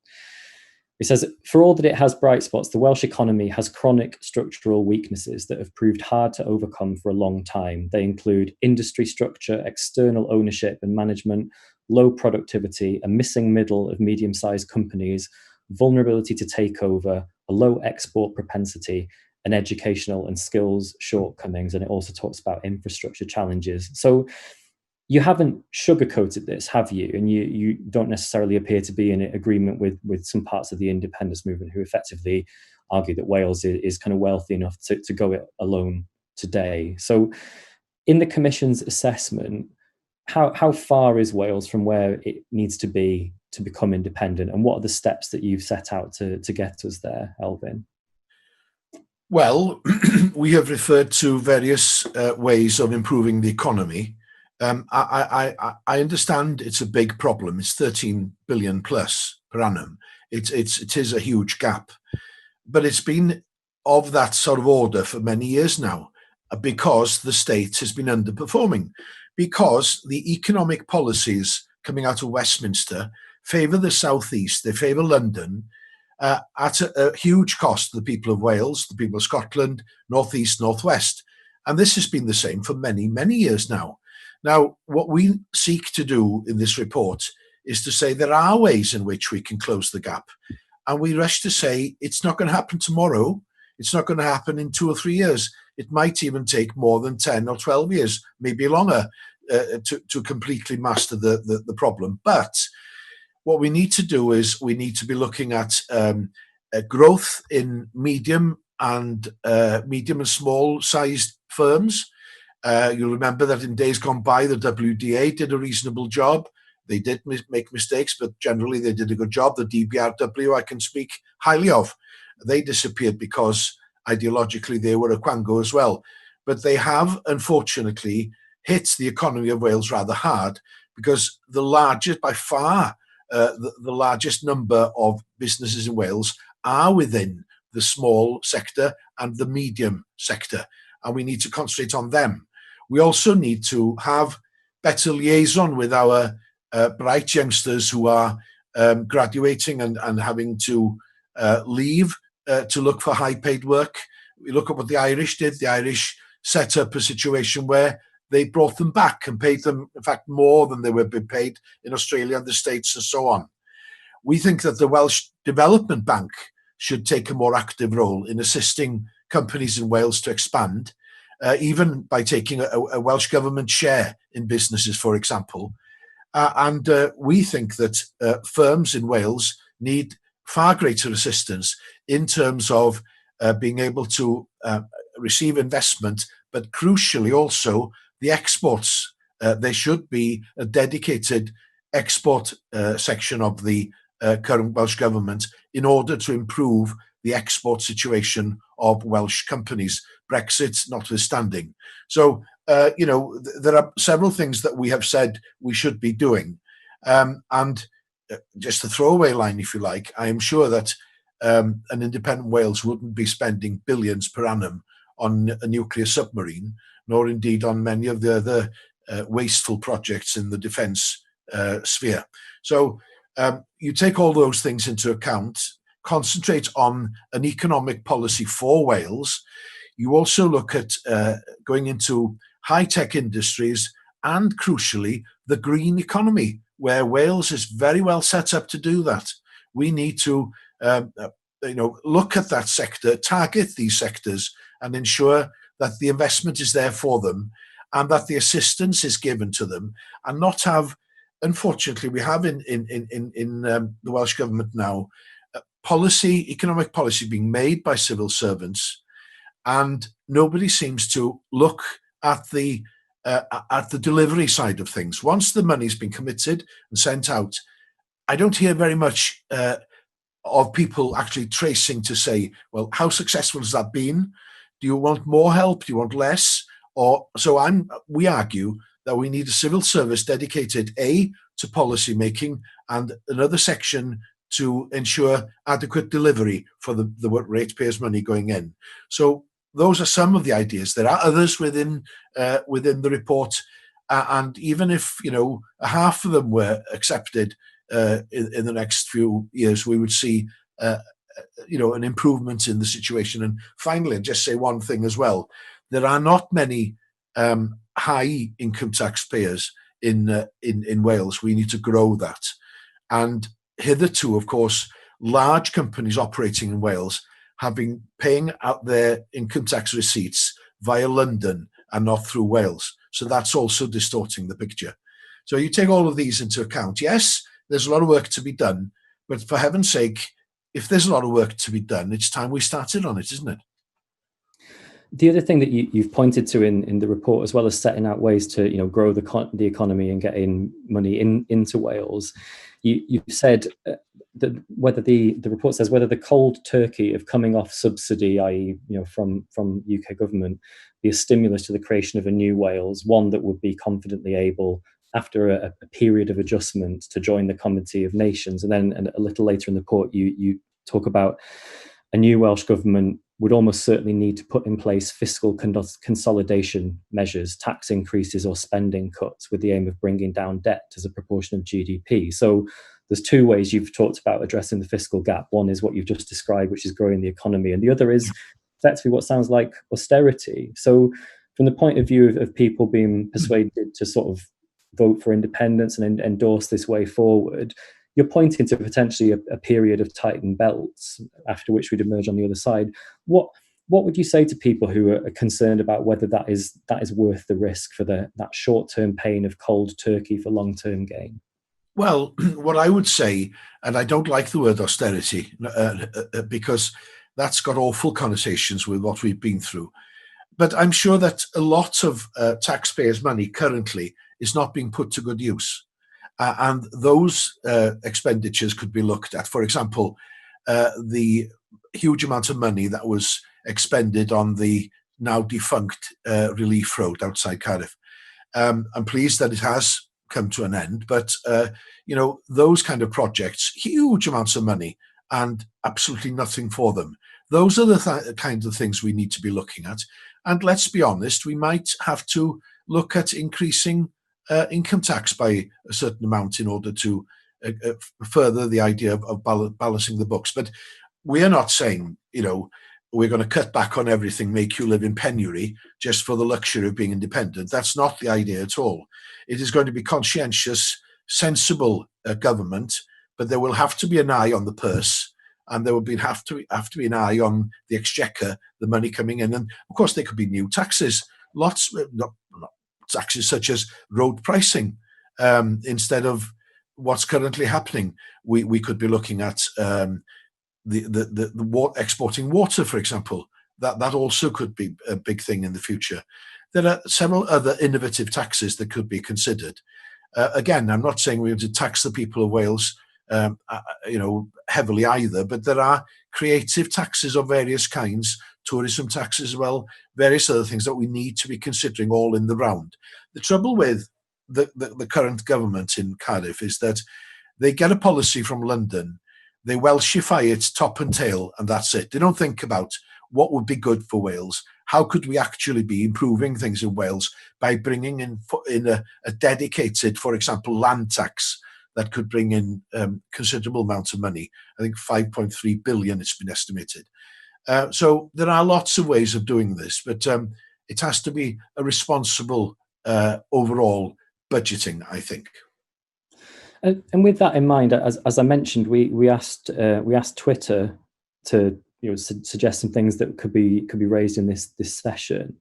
It says, "For all that it has bright spots, the Welsh economy has chronic structural weaknesses that have proved hard to overcome for a long time. They include industry structure, external ownership and management, low productivity, a missing middle of medium-sized companies, vulnerability to takeover, a low export propensity, and educational and skills shortcomings." And it also talks about infrastructure challenges. So you haven't sugarcoated this, have you? And you don't necessarily appear to be in agreement with some parts of the independence movement who effectively argue that Wales is kind of wealthy enough to go it alone today. So in the Commission's assessment, how far is Wales from where it needs to be to become independent? And what are the steps that you've set out to get us there, Elvin? Well, we have referred to various ways of improving the economy. I understand it's a big problem. It's 13 billion plus per annum. It is a huge gap, but it's been of that sort of order for many years now, because the state has been underperforming, because the economic policies coming out of Westminster favour the southeast, they favour London at a huge cost to the people of Wales, the people of Scotland, northeast, northwest, and this has been the same for many, many years now. Now, what we seek to do in this report is to say there are ways in which we can close the gap. And we rush to say it's not going to happen tomorrow. It's not going to happen in 2 or 3 years. It might even take more than 10 or 12 years, maybe longer, to completely master the problem. But what we need to do is we need to be looking at growth in medium and small sized firms. You'll remember that in days gone by, the WDA did a reasonable job. They did make mistakes, but generally they did a good job. The DBRW I can speak highly of. They disappeared because ideologically they were a quango as well. But they have, unfortunately, hit the economy of Wales rather hard, because the largest, by far, the largest number of businesses in Wales are within the small sector and the medium sector, and we need to concentrate on them. We also need to have better liaison with our bright youngsters who are graduating and having to leave to look for high-paid work. We look at what the Irish did. The Irish set up a situation where they brought them back and paid them, in fact, more than they were being paid in Australia and the States and so on. We think that the Welsh Development Bank should take a more active role in assisting companies in Wales to expand, even by taking a Welsh government share in businesses, for example. And we think that firms in Wales need far greater assistance in terms of being able to receive investment, but crucially also the exports. There should be a dedicated export section of the current Welsh Government in order to improve the export situation of Welsh companies, Brexit notwithstanding. So, there are several things that we have said we should be doing. And just a throwaway line, if you like, I am sure that an independent Wales wouldn't be spending billions per annum on a nuclear submarine, nor indeed on many of the other wasteful projects in the defence sphere. So you take all those things into account, concentrate on an economic policy for Wales. You also look at going into high-tech industries and, crucially, the green economy, where Wales is very well set up to do that. We need to look at that sector, target these sectors, and ensure that the investment is there for them and that the assistance is given to them, and not have, unfortunately, we have in the Welsh Government now, economic policy being made by civil servants, and nobody seems to look at the delivery side of things. Once the money's been committed and sent out, I don't hear very much of people actually tracing to say, well, how successful has that been? Do you want more help? Do you want less? We argue that we need a civil service dedicated, A, to policy making, and another section to ensure adequate delivery for the ratepayers' money going in. So those are some of the ideas. There are others within the report, and even if half of them were accepted in the next few years, we would see an improvement in the situation. And finally, I'll just say one thing as well: there are not many high income taxpayers in Wales. We need to grow that, and hitherto, of course, large companies operating in Wales have been paying out their income tax receipts via London and not through Wales. So that's also distorting the picture. So you take all of these into account. Yes, there's a lot of work to be done, but for heaven's sake, if there's a lot of work to be done, it's time we started on it, isn't it? The other thing that you've pointed to in the report, as well as setting out ways to grow the economy and getting money into Wales, you said that whether the report says whether the cold turkey of coming off subsidy, i.e., from UK government, be a stimulus to the creation of a new Wales, one that would be confidently able, after a period of adjustment, to join the Community of Nations. And then a little later in the report, you talk about a new Welsh government would almost certainly need to put in place fiscal consolidation measures, tax increases or spending cuts, with the aim of bringing down debt as a proportion of GDP. So there's two ways you've talked about addressing the fiscal gap. One is what you've just described, which is growing the economy, and the other is effectively what sounds like austerity. So from the point of view of people being persuaded to sort of vote for independence and endorse this way forward, you're pointing to potentially a period of tightened belts, after which we'd emerge on the other side. What would you say to people who are concerned about whether that is worth the risk for that short-term pain of cold turkey for long-term gain? Well, what I would say, and I don't like the word austerity because that's got awful connotations with what we've been through, but I'm sure that a lot of taxpayers' money currently is not being put to good use. And those expenditures could be looked at. For example, the huge amount of money that was expended on the now defunct Relief Road outside Cardiff. I'm pleased that it has come to an end, but those kind of projects, huge amounts of money and absolutely nothing for them. Those are the kinds of things we need to be looking at. And let's be honest, we might have to look at increasing income tax by a certain amount in order to further the idea of balancing the books. But we are not saying, we're going to cut back on everything, make you live in penury just for the luxury of being independent. That's not the idea at all. It is going to be conscientious, sensible government, but there will have to be an eye on the purse, and there will have to be an eye on the exchequer, the money coming in. And of course, there could be new taxes, lots, not taxes such as road pricing, instead of what's currently happening. We could be looking at the exporting water, for example. that also could be a big thing in the future. There are several other innovative taxes that could be considered. Again, I'm not saying we have to tax the people of Wales, heavily either, but there are creative taxes of various kinds, tourism taxes as well, various other things that we need to be considering all in the round. The trouble with the current government in Cardiff is that they get a policy from London, they Welshify it top and tail, and that's it. They don't think about what would be good for Wales. How could we actually be improving things in Wales by bringing in a dedicated, for example, land tax that could bring in considerable amounts of money. I think 5.3 billion it's been estimated. So there are lots of ways of doing this, but it has to be a responsible overall budgeting, I think. And with that in mind, as I mentioned, we asked Twitter to suggest some things that could be raised in this session,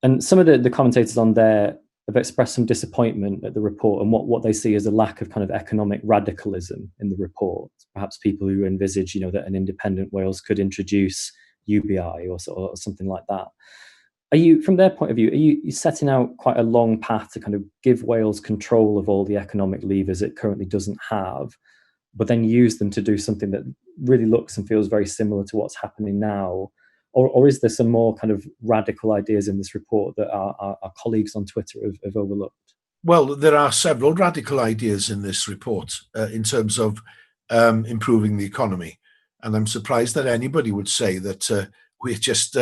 and some of the commentators on there have expressed some disappointment at the report and what they see as a lack of kind of economic radicalism in the report. Perhaps people who envisage that an independent Wales could introduce UBI or something like that. Are you, from their point of view, are you setting out quite a long path to kind of give Wales control of all the economic levers it currently doesn't have, but then use them to do something that really looks and feels very similar to what's happening now? Or is there some more kind of radical ideas in this report that our colleagues on Twitter have overlooked? Well, there are several radical ideas in this report in terms of improving the economy. And I'm surprised that anybody would say that we're just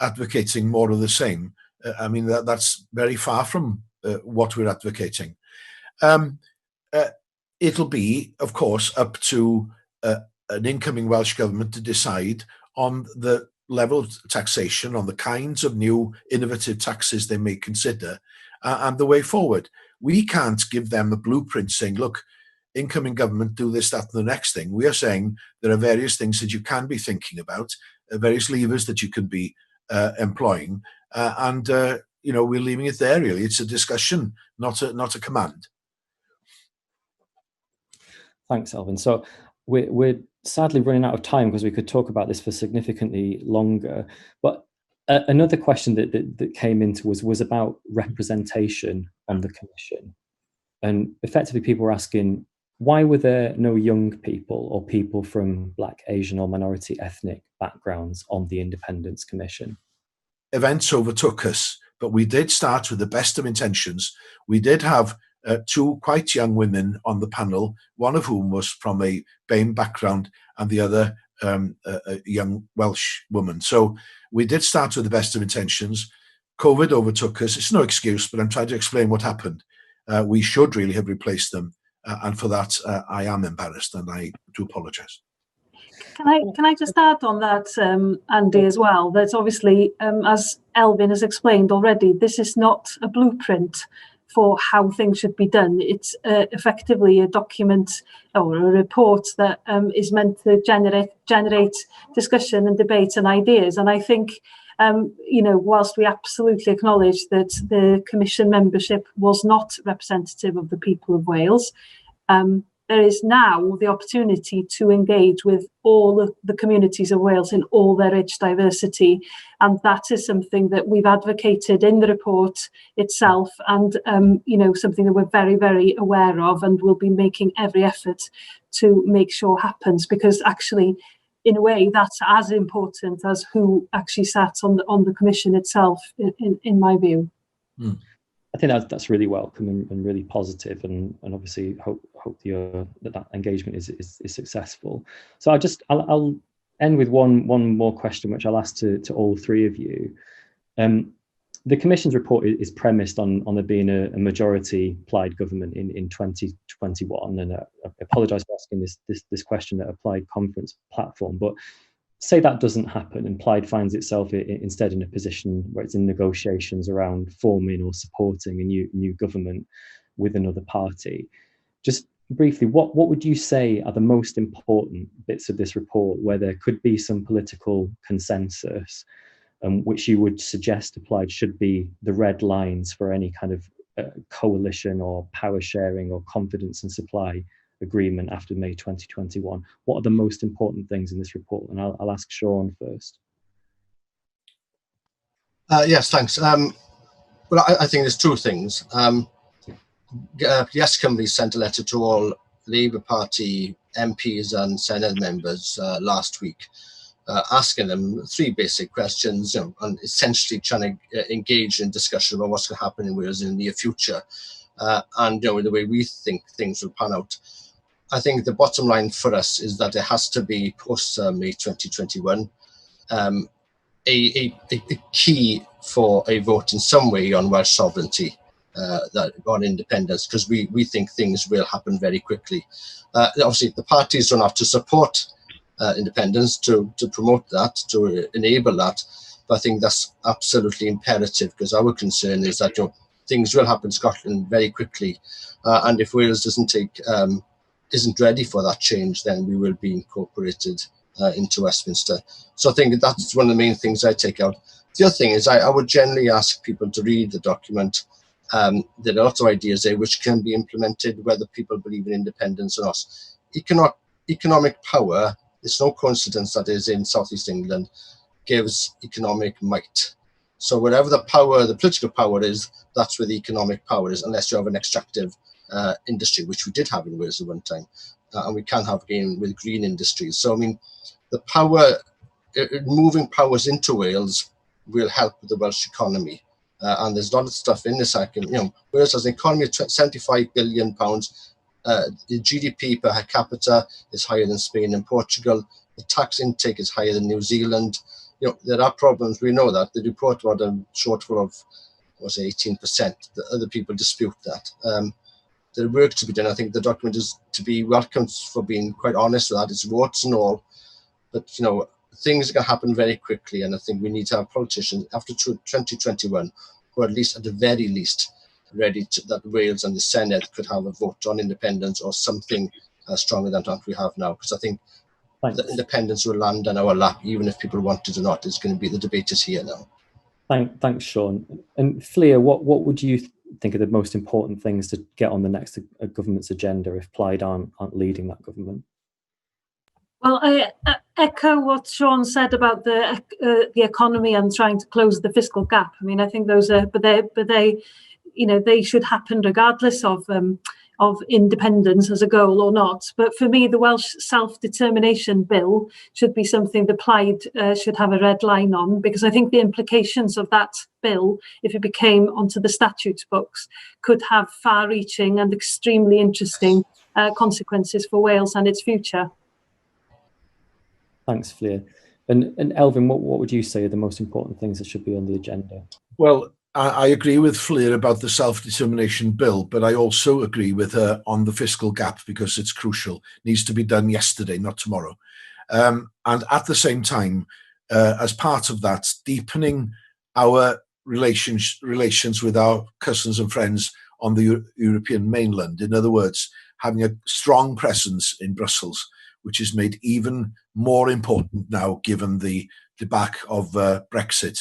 advocating more of the same. I mean, that's very far from what we're advocating. It'll be, of course, up to an incoming Welsh government to decide on the level of taxation, on the kinds of new innovative taxes they may consider, and the way forward. We can't give them a blueprint saying, look, incoming government, do this, that, and the next thing. We are saying there are various things that you can be thinking about, various levers that you could be employing, and we're leaving it there. Really, it's a discussion, not a command. Thanks, Alvin. So we're sadly running out of time because we could talk about this for significantly longer. But another question that came into was about representation on the commission, and effectively people were asking, why were there no young people or people from Black, Asian or minority ethnic backgrounds on the Independence Commission? Events overtook us, but we did start with the best of intentions. We did have two quite young women on the panel, one of whom was from a BAME background and the other a young Welsh woman. So we did start with the best of intentions. COVID overtook us. It's no excuse, but I'm trying to explain what happened. We should really have replaced them. And for that, I am embarrassed and I do apologise. Can I just add on that, Andy, as well? That's obviously, as Elvin has explained already, this is not a blueprint for how things should be done. It's effectively a document or a report that is meant to generate discussion and debate and ideas. And I think, whilst we absolutely acknowledge that the Commission membership was not representative of the people of Wales, there is now the opportunity to engage with all the communities of Wales in all their rich diversity. And that is something that we've advocated in the report itself and, something that we're very, very aware of and will be making every effort to make sure happens, because actually, in a way, that's as important as who actually sat on the commission itself, in my view. Mm. I think that's really welcome and really positive, and obviously hope that engagement is successful. So I'll end with one more question, which I'll ask to all three of you. The Commission's report is premised on there being a majority Plaid government in 2021, and I apologise for asking this question at a Plaid conference platform, but say that doesn't happen and Plaid finds itself instead in a position where it's in negotiations around forming or supporting a new government with another party. Just briefly, what would you say are the most important bits of this report where there could be some political consensus, which you would suggest applied should be the red lines for any kind of coalition or power sharing or confidence and supply agreement after May 2021? What are the most important things in this report? And I'll ask Sean first. Yes, thanks. Well, I think there's two things. Yes Cymru sent a letter to all Labour Party MPs and Senedd members last week, asking them three basic questions, and essentially trying to engage in discussion about what's going to happen in Wales in the near future, and the way we think things will pan out. I think the bottom line for us is that it has to be post May 2021. A key for a vote in some way on Welsh sovereignty, on independence, because we think things will happen very quickly. Obviously, the parties don't have to support independence to promote that, to enable that, but I think that's absolutely imperative, because our concern is that things will happen in Scotland very quickly, and if Wales isn't ready for that change, then we will be incorporated into Westminster. So I think that's one of the main things I take out. The other thing is I would generally ask people to read the document. There are lots of ideas there which can be implemented, whether people believe in independence or not. Economic power, it's no coincidence that is in South East England, gives economic might. So wherever the political power is, that's where the economic power is, unless you have an extractive industry, which we did have in Wales at one time, and we can have again with green industries. So I mean, the power, moving powers into Wales will help the Welsh economy. And there's a lot of stuff in this act. Wales has an economy of £75 billion. The GDP per capita is higher than Spain and Portugal. The tax intake is higher than New Zealand. There are problems. We know that. The report about a shortfall of 18%. The other people dispute that. There's work to be done. I think the document is to be welcomed for being quite honest with that. It's warts and all, but things are going to happen very quickly, and I think we need to have politicians after 2021 who are at least, at the very least, ready that Wales and the Senedd could have a vote on independence or something stronger than what we have now. Because I think the independence will land on our lap, even if people want it or not. It's going to be, the debate is here now. Thanks, Sean. And Flea, what would you think are the most important things to get on the next government's agenda if Plaid aren't leading that government? Well, I echo what Sean said about the economy and trying to close the fiscal gap. I mean, I think those are, but they should happen regardless of independence as a goal or not. But for me, the Welsh self-determination bill should be something the Plaid should have a red line on, because I think the implications of that bill, if it became onto the statute books, could have far-reaching and extremely interesting consequences for Wales and its future. Thanks, Flea. And Elvin, what would you say are the most important things that should be on the agenda? Well, I agree with Fleur about the self-determination bill, but I also agree with her on the fiscal gap, because it's crucial. It needs to be done yesterday, not tomorrow. And at the same time, as part of that, deepening our relations with our cousins and friends on the European mainland. In other words, having a strong presence in Brussels, which is made even more important now given the debacle of Brexit.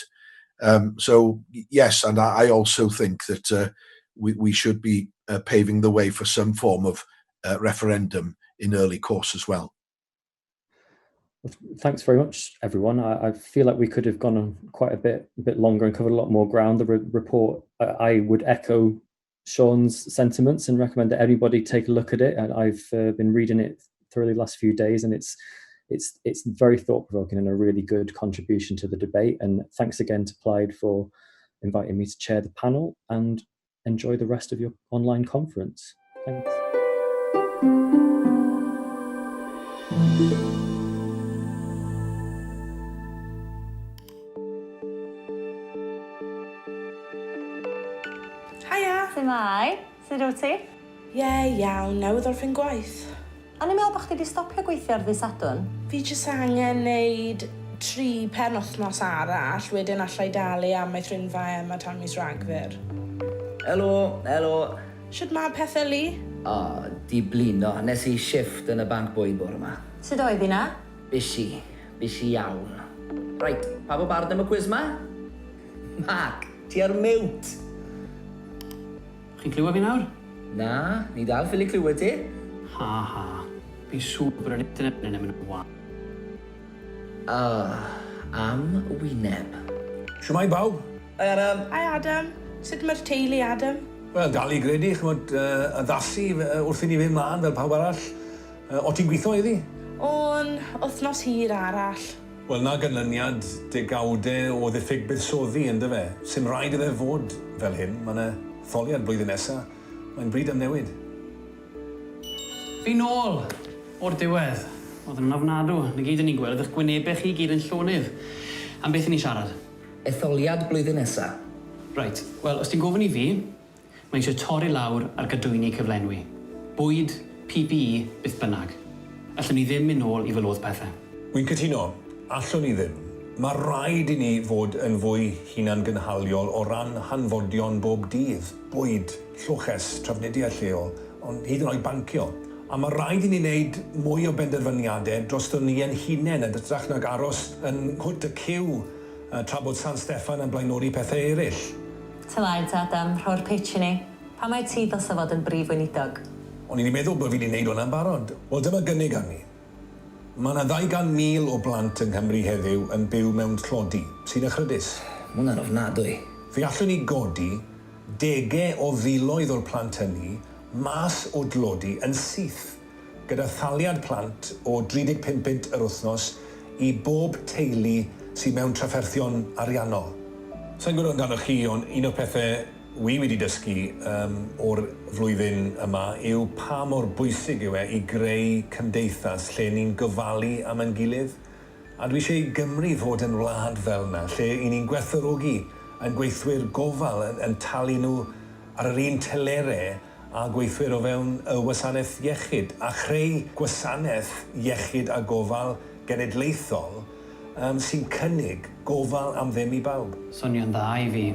So yes, and I also think that we should be paving the way for some form of referendum in early course as well. Thanks very much, everyone. I feel like we could have gone on quite a bit longer and covered a lot more ground. The report, I would echo Sean's sentiments and recommend that everybody take a look at it. And I've been reading it thoroughly the last few days, and it's very thought-provoking and a really good contribution to the debate. And thanks again to Plaid for inviting me to chair the panel, and enjoy the rest of your online conference. Thanks. Hiya. Mai, sut wyt ti? Iawn, newydd orffen gwaith. A ni'n meddwl bod chdi wedi stopio gweithio ar ddydd Sadwrn? Fi jyst angen neud 3 penwythnos arall, wedyn allai dalu am ei thrinfa Emma tan mis Rhagfyr. Helo. Sut mae pethau, Lee? Di blino, nes I shift yn y banc bwyd bore yma. Sut oedd hynna? Bishi iawn. Right, pa fo barod am y quiz ma? Mac, ti ar mute. Chi'n clywed fi nawr? Na, ni dal ffili clywed ti. Ha. Fi'n siŵr bod yr internet yn ymwneud â wan. Am wyneb. Shwmai bawb, Hi Adam. Hi Adam. Sut mae'r teulu Adam? Wel, dal I gredu, chymod, addasu wrth I ni fynd mlaen fel pawb arall. O ti'n gweithio iddi? O'n wythnos hir arall. Wel, na ganlyniad degawdau o ddiffyg buddsoddi, ynddo fe. Sim rhaid iddo fod fel hyn. Mae yna tholiad blwyddyn nesaf. Mae'n bryd am newid. Fi nôl o'r diwedd. Oedd yn ofnadw. Na gyd yn ni'n gweld, ydych gwynebau chi gyd yn llonydd. Am beth i ni siarad? Etholiad blwyddyn nesaf. Right, wel, os ti'n gofyn I fi, mae eisiau torri lawr ar gadwyni cyflenwi. Bwyd, PPE, byth bynnag. Allwn ni ddim mynd nôl I fylodd pethau. Wy'n cytuno. Allwn ni ddim. Mae rhaid I ni fod yn fwy hunan gynhaliol o ran hanfodion bob dydd. Bwyd, llwches, trafnidiaeth lleol, ond hyd yn oed bancio. A mae rhaid I ni wneud mwy o benderfyniadau dros ni yn hunain yn ytrach nag aros yn hwt y cyw tra bod San Steffan yn blaenori pethau eraill. Tylaid, Adam, rho'r pitch I ni. Pa mae ti ddylse fod yn brif weinidog? O'n i'n meddwl bod fi wedi gwneud hwnna'n barod. Wel, dyma gynnig am ni. Mae yna 200,000 o blant yng Nghymru heddiw yn byw mewn tlodi, sy'n ychrydus. Mae hwnna'n ofnadwy. Fe allwn ni godi degau o filoedd o'r plant hynny mas o dlodi yn syth, gyda thaliad plant o 35 punt yr wythnos I bob teulu sy'n mewn trafferthion ariannol. Sa'n gwybod amdano chi, ond un o'r pethau wi wedi dysgu o'r flwyddyn yma yw pa mor bwysig yw I greu cymdeithas lle ni'n gofalu am ein gilydd. A dwi eisiau Gymru fod yn wlad fel yna, lle I ni'n gwerthfawrogi yn gweithwyr gofal yn talu nhw ar yr un telerau a gweithwyr o fewn y wasanaeth iechyd, a chreu gwasanaeth iechyd a gofal genedlaethol sy'n cynnig gofal am ddim I bawb. Swnio'n dda I fi.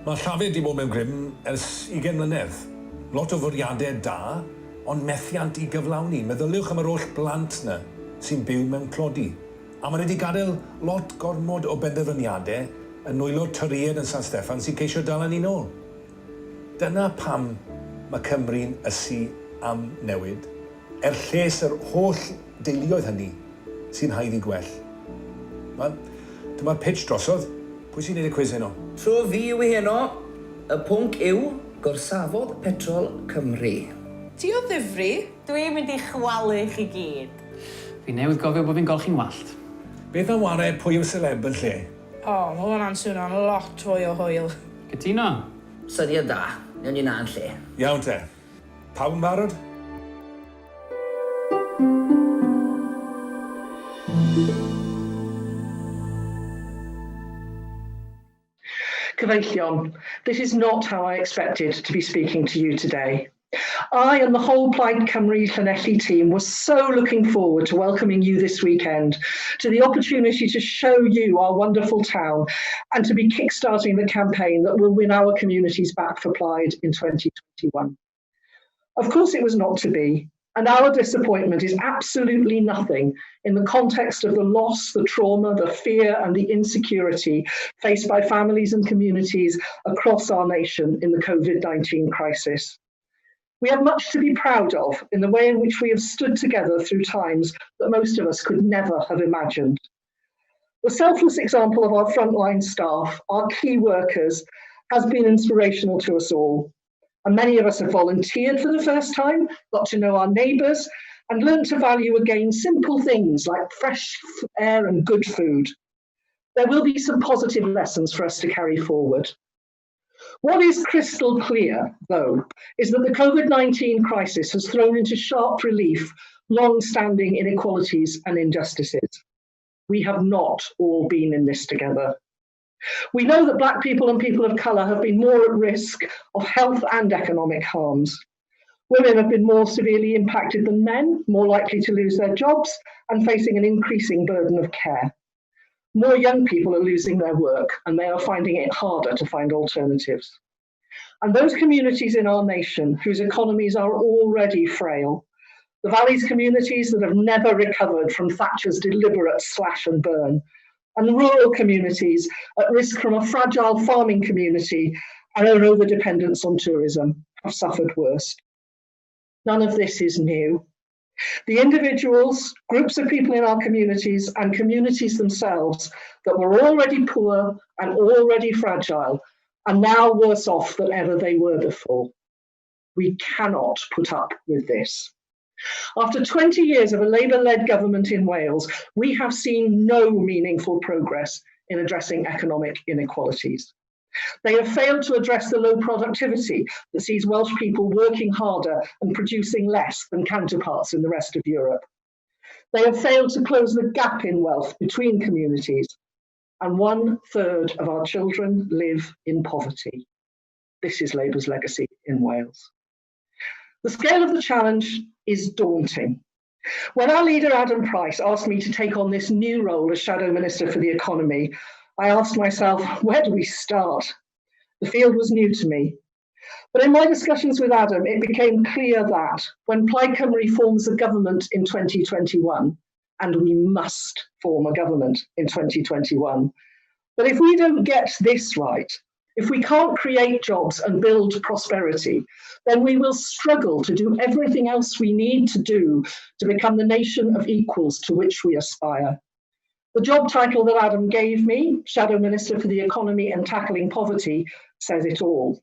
Mae llafur wedi bod mewn grym ers 20 mlynedd. Lot o fwriadau da, ond methiant I gyflawni. Meddyliwch am yr oll blant yna sy'n byw mewn clodi. A mae wedi gadael lot gormod o benderfyniadau yn nwylo tyried yn San Steffan sy'n ceisio dal ni nôl. Dyna pam mae Cymru'n ysu am newid, lles yr holl deuluoedd hynny sy'n haiddi gwell. Wel, dyma'r pitch drosodd. Pwy sy'n neud y cwiz heno? Tro fi yw heno, y pwnc yw gorsafod petrol Cymru. Ti o ddifri? Dwi'n mynd I chwalu chi gyd. Fi newydd gofio bod fi'n golchi'n wallt. Beth am ware pwy yw celeb yn lle? O, mae hwnna'n swnio'n lot fwy o hwyl. Cytuno? Syniad da, newn ni na'n lle. Iawn te. Pawb yn barod? Cyfeillion, this is not how I expected to be speaking to you today. I and the whole Plaid Cymru Llanelli team were so looking forward to welcoming you this weekend, to the opportunity to show you our wonderful town and to be kickstarting the campaign that will win our communities back for Plaid in 2021. Of course it was not to be, and our disappointment is absolutely nothing in the context of the loss, the trauma, the fear and the insecurity faced by families and communities across our nation in the COVID-19 crisis. We have much to be proud of in the way in which we have stood together through times that most of us could never have imagined. The selfless example of our frontline staff, our key workers, has been inspirational to us all. And many of us have volunteered for the first time, got to know our neighbours, and learned to value again simple things like fresh air and good food. There will be some positive lessons for us to carry forward. What is crystal clear, though, is that the COVID-19 crisis has thrown into sharp relief long-standing inequalities and injustices. We have not all been in this together. We know that Black people and people of colour have been more at risk of health and economic harms. Women have been more severely impacted than men, more likely to lose their jobs and facing an increasing burden of care. More young people are losing their work and they are finding it harder to find alternatives. And those communities in our nation whose economies are already frail, the valleys communities that have never recovered from Thatcher's deliberate slash and burn, and rural communities at risk from a fragile farming community and an over-dependence on tourism have suffered worst. None of this is new. The individuals, groups of people in our communities and communities themselves that were already poor and already fragile are now worse off than ever they were before. We cannot put up with this. After 20 years of a Labour-led government in Wales, we have seen no meaningful progress in addressing economic inequalities. They have failed to address the low productivity that sees Welsh people working harder and producing less than counterparts in the rest of Europe. They have failed to close the gap in wealth between communities, and 1/3 of our children live in poverty. This is Labour's legacy in Wales. The scale of the challenge is daunting. When our leader Adam Price asked me to take on this new role as Shadow Minister for the Economy, I asked myself, where do we start? The field was new to me. But in my discussions with Adam, it became clear that when Plaid Cymru forms a government in 2021, and we must form a government in 2021, but if we don't get this right, if we can't create jobs and build prosperity, then we will struggle to do everything else we need to do to become the nation of equals to which we aspire. The job title that Adam gave me, Shadow Minister for the Economy and Tackling Poverty, says it all.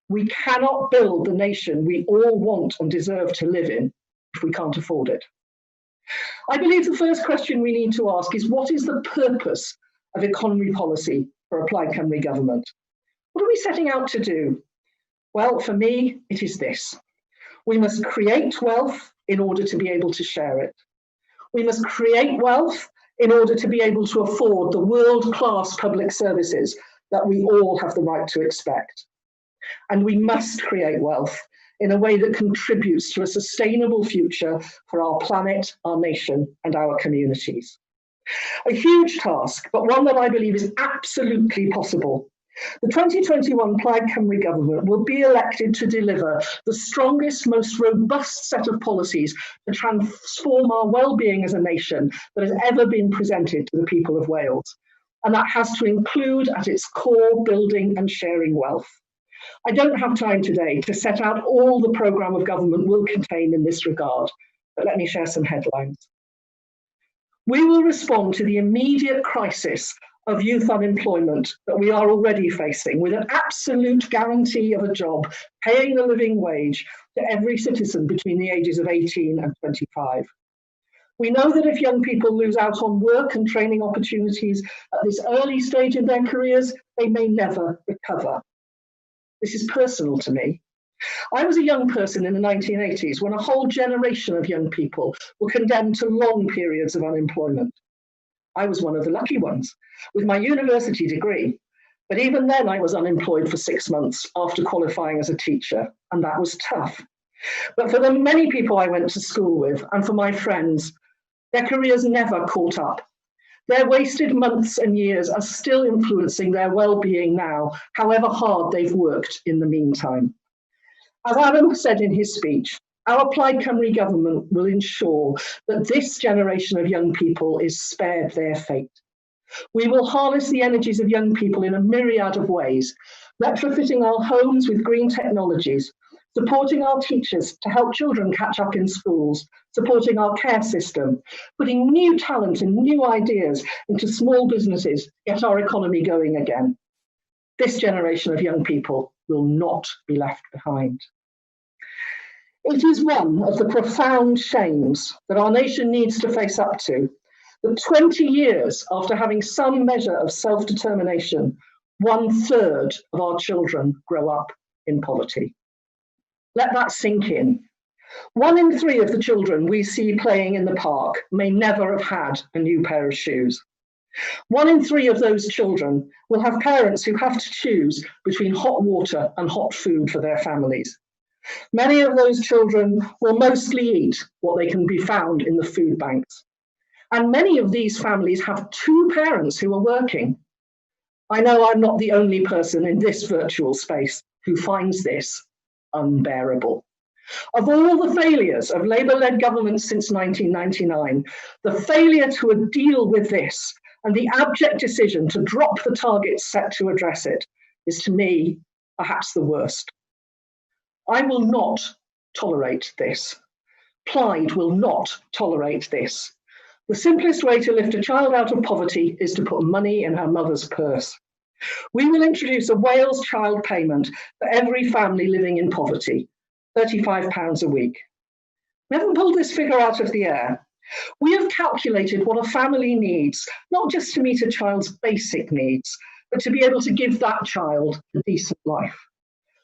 We cannot build the nation we all want and deserve to live in if we can't afford it. I believe the first question we need to ask is, what is the purpose of economy policy for a Plaid Cymru government? What are we setting out to do? Well, for me, it is this. We must create wealth in order to be able to share it. We must create wealth in order to be able to afford the world-class public services that we all have the right to expect. And we must create wealth in a way that contributes to a sustainable future for our planet, our nation, and our communities. A huge task, but one that I believe is absolutely possible. The 2021 Plaid Cymru government will be elected to deliver the strongest, most robust set of policies to transform our well-being as a nation that has ever been presented to the people of Wales. And that has to include at its core building and sharing wealth. I don't have time today to set out all the programme of government will contain in this regard, but let me share some headlines. We will respond to the immediate crisis of youth unemployment that we are already facing with an absolute guarantee of a job, paying a living wage to every citizen between the ages of 18 and 25. We know that if young people lose out on work and training opportunities at this early stage in their careers, they may never recover. This is personal to me. I was a young person in the 1980s when a whole generation of young people were condemned to long periods of unemployment. I was one of the lucky ones with my university degree, but even then I was unemployed for 6 months after qualifying as a teacher, and that was tough. But for the many people I went to school with and for my friends, their careers never caught up. Their wasted months and years are still influencing their well-being now, however hard they've worked in the meantime. As Adam said in his speech, our Plaid Cymru government will ensure that this generation of young people is spared their fate. We will harness the energies of young people in a myriad of ways, retrofitting our homes with green technologies, supporting our teachers to help children catch up in schools, supporting our care system, putting new talent and new ideas into small businesses to get our economy going again. This generation of young people will not be left behind. It is one of the profound shames that our nation needs to face up to, that 20 years after having some measure of self-determination, 1/3 of our children grow up in poverty. Let that sink in. 1 in 3 of the children we see playing in the park may never have had a new pair of shoes. 1 in 3 of those children will have parents who have to choose between hot water and hot food for their families. Many of those children will mostly eat what they can be found in the food banks. And many of these families have 2 parents who are working. I know I'm not the only person in this virtual space who finds this unbearable. Of all the failures of Labour-led governments since 1999, the failure to deal with this and the abject decision to drop the targets set to address it is, to me, perhaps the worst. I will not tolerate this. Plaid will not tolerate this. The simplest way to lift a child out of poverty is to put money in her mother's purse. We will introduce a Wales child payment for every family living in poverty, £35 a week. We haven't pulled this figure out of the air. We have calculated what a family needs, not just to meet a child's basic needs, but to be able to give that child a decent life.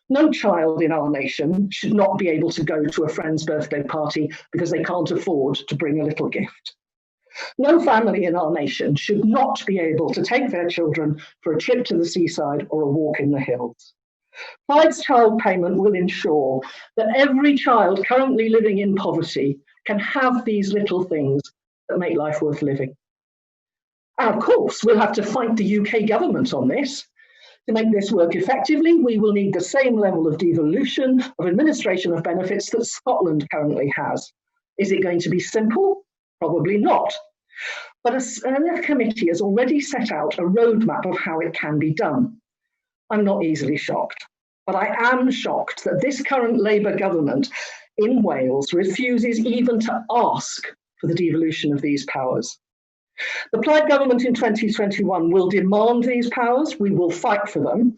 No child in our nation should not be able to go to a friend's birthday party because they can't afford to bring a little gift. No family in our nation should not be able to take their children for a trip to the seaside or a walk in the hills. Plaid's child payment will ensure that every child currently living in poverty can have these little things that make life worth living. And of course, we'll have to fight the UK government on this. To make this work effectively, we will need the same level of devolution of administration of benefits that Scotland currently has. Is it going to be simple? Probably not. But a select committee has already set out a roadmap of how it can be done. I'm not easily shocked, but I am shocked that this current Labour government in Wales refuses even to ask for the devolution of these powers. The Plaid government in 2021 will demand these powers, we will fight for them,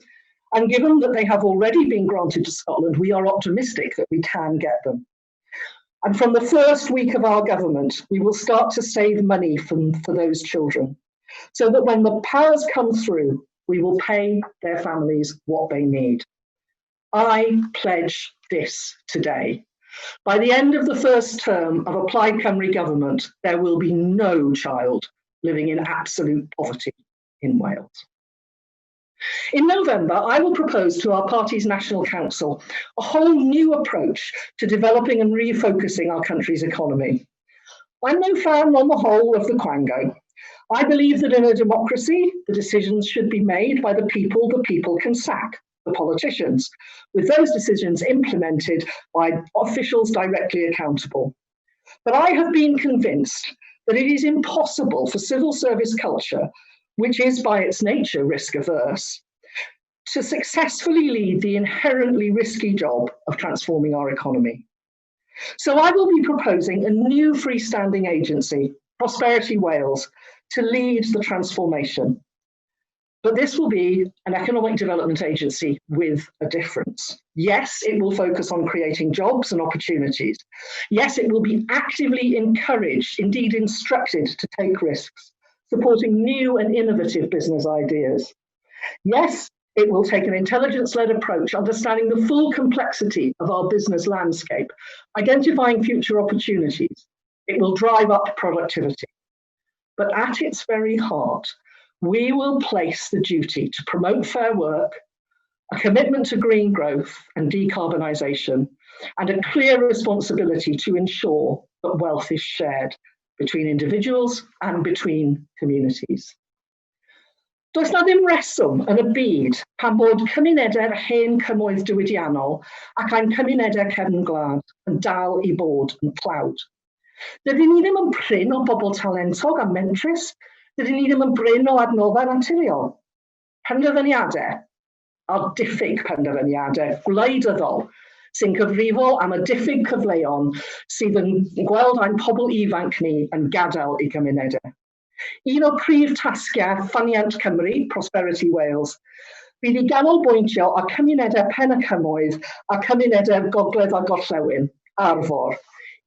and given that they have already been granted to Scotland, we are optimistic that we can get them. And from the first week of our government, we will start to save money for those children, so that when the powers come through, we will pay their families what they need. I pledge this today. By the end of the first term of a Plaid Cymru government, there will be no child living in absolute poverty in Wales. In November, I will propose to our party's National Council a whole new approach to developing and refocusing our country's economy. I'm no fan on the whole of the Quango. I believe that in a democracy, the decisions should be made by the people can sack, the politicians, with those decisions implemented by officials directly accountable. But I have been convinced that it is impossible for civil service culture, which is by its nature risk averse, to successfully lead the inherently risky job of transforming our economy. So I will be proposing a new freestanding agency, Prosperity Wales, to lead the transformation. But this will be an economic development agency with a difference. Yes, it will focus on creating jobs and opportunities. Yes, it will be actively encouraged, indeed instructed, to take risks, supporting new and innovative business ideas. Yes, it will take an intelligence-led approach, understanding the full complexity of our business landscape, identifying future opportunities. It will drive up productivity. But at its very heart, we will place the duty to promote fair work, a commitment to green growth and decarbonisation, and a clear responsibility to ensure that wealth is shared between individuals and between communities. Does na ddim reswm yn y byd pan bod cymunedau'r hen cymoedd diwydiannol ac ein cymunedau cefn gwlad yn dal I bod yn tlawd. Dydyn ni ddim yn prin o bobl talentog a mentrus, dydyn ni ddim yn brin o adnoddau naturiol. Penderfyniadau, a diffyg penderfyniadau gwleidyddol, sy'n cyfrifol am y diffyg cyfleon sydd yn gweld ein pobl ifanc ni yn gadael I gymunedau. Un o prif tasgiau Ffaniant Cymru, Prosperity Wales, bydd I ganolbwyntio ar cymunedau pen y cymoedd a cymunedau gogledd a gorllewin, Arfor,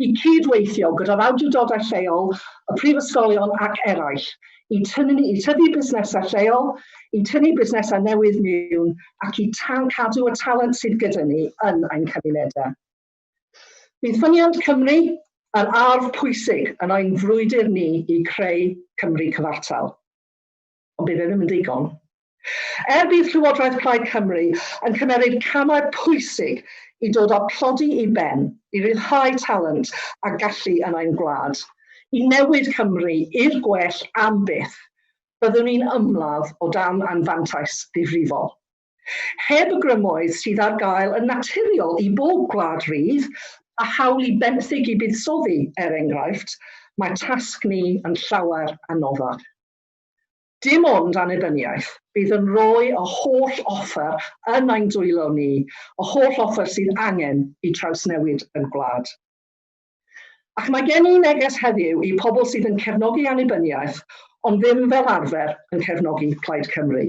I cydweithio gyda'r awdurdodau lleol, y prifysgolion ac eraill, I tyfu busnesau lleol, I tynnu busnesau newydd miwn ac I cadw y talent sydd gyda ni yn ein cymunedau. Bydd Ffaniant Cymru yn arf pwysig yn ein frwydr ni I creu Cymru cyfartal. Ond bydd e ddim yn digon. Bydd Llywodraeth Plaid Cymru yn cymeryd camau pwysig I dod â plodi I ben, I ryddhau talent a gallu yn ein gwlad, I newid Cymru i'r gwell am byth, byddwn ni'n ymladd o dan anfantais ddifrifol. Heb y grymoedd sydd ar gael yn naturiol I bob gwlad rydd, a hawl I benthyg I buddsoddi, enghraifft, mae tasg ni yn llawer anoddach. Dim ond annibyniaeth bydd yn rhoi y holl offer yn ein dwylo ni, y holl offer sydd angen I trawsnewid yn gwlad. Ac mae gen i neges heddiw i pobl sydd yn cefnogi annibyniaeth, ond ddim fel arfer yn cefnogi Plaid Cymru.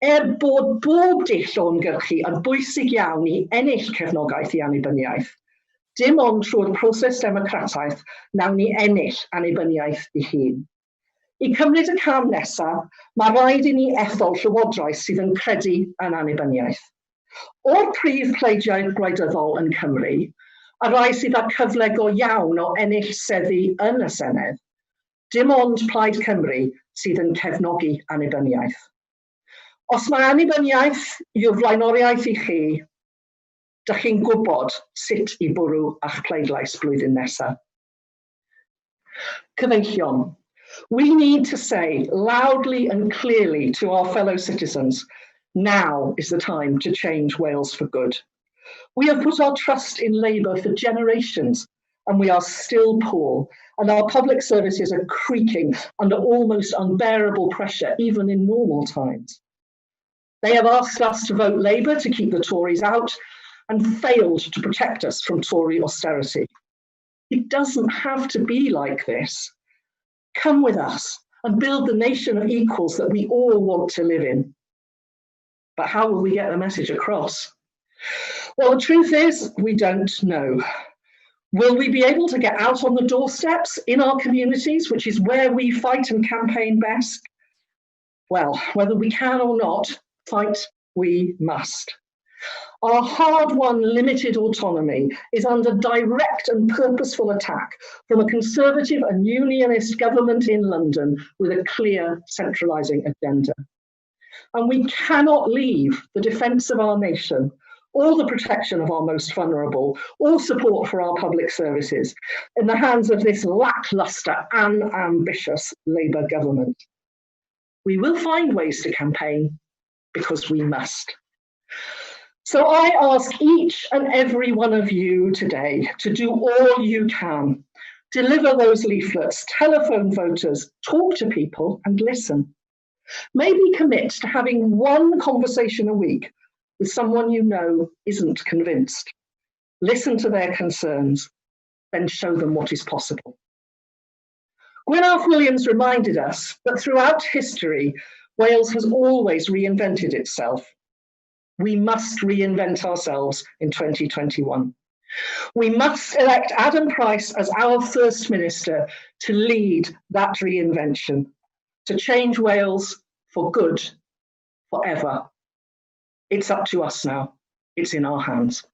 Bod bob dull o ymgyrchu yn bwysig iawn i ennill cefnogaeth i annibyniaeth, dim ond trwy'r proses democrataeth nawn ni ennill annibyniaeth ei hun. I cymryd y cam nesaf, mae rhaid i ni ethol llywodraeth sydd yn credu yn annibyniaeth. O'r prif pleidiau gwleidyddol yn Cymru, a rai sydd â cyfle go iawn o ennill seddi yn y Senedd, dim ond Plaid Cymru sydd yn cefnogi annibyniaeth. Os mae annibyniaeth yw'r flaenoriaeth i chi, dych chi'n gwybod sut i bwrw a'ch pleidlais blwyddyn nesaf. Cyfeillion. We need to say loudly and clearly to our fellow citizens, now is the time to change Wales for good. We have put our trust in Labour for generations, and we are still poor, and our public services are creaking under almost unbearable pressure, even in normal times. They have asked us to vote Labour to keep the Tories out, and failed to protect us from Tory austerity. It doesn't have to be like this. Come with us and build the nation of equals that we all want to live in. But how will we get the message across? Well, the truth is, we don't know. Will we be able to get out on the doorsteps in our communities, which is where we fight and campaign best? Well, whether we can or not, fight we must. Our hard-won limited autonomy is under direct and purposeful attack from a Conservative and Unionist government in London with a clear centralising agenda. And we cannot leave the defence of our nation, or the protection of our most vulnerable, or support for our public services in the hands of this lacklustre and unambitious Labour government. We will find ways to campaign because we must. So I ask each and every one of you today to do all you can. Deliver those leaflets, telephone voters, talk to people and listen. Maybe commit to having one conversation a week with someone you know isn't convinced. Listen to their concerns, then show them what is possible. Gwyneth Williams reminded us that throughout history, Wales has always reinvented itself. We must reinvent ourselves in 2021. We must elect Adam Price as our First Minister to lead that reinvention, to change Wales for good, forever. It's up to us now. It's in our hands.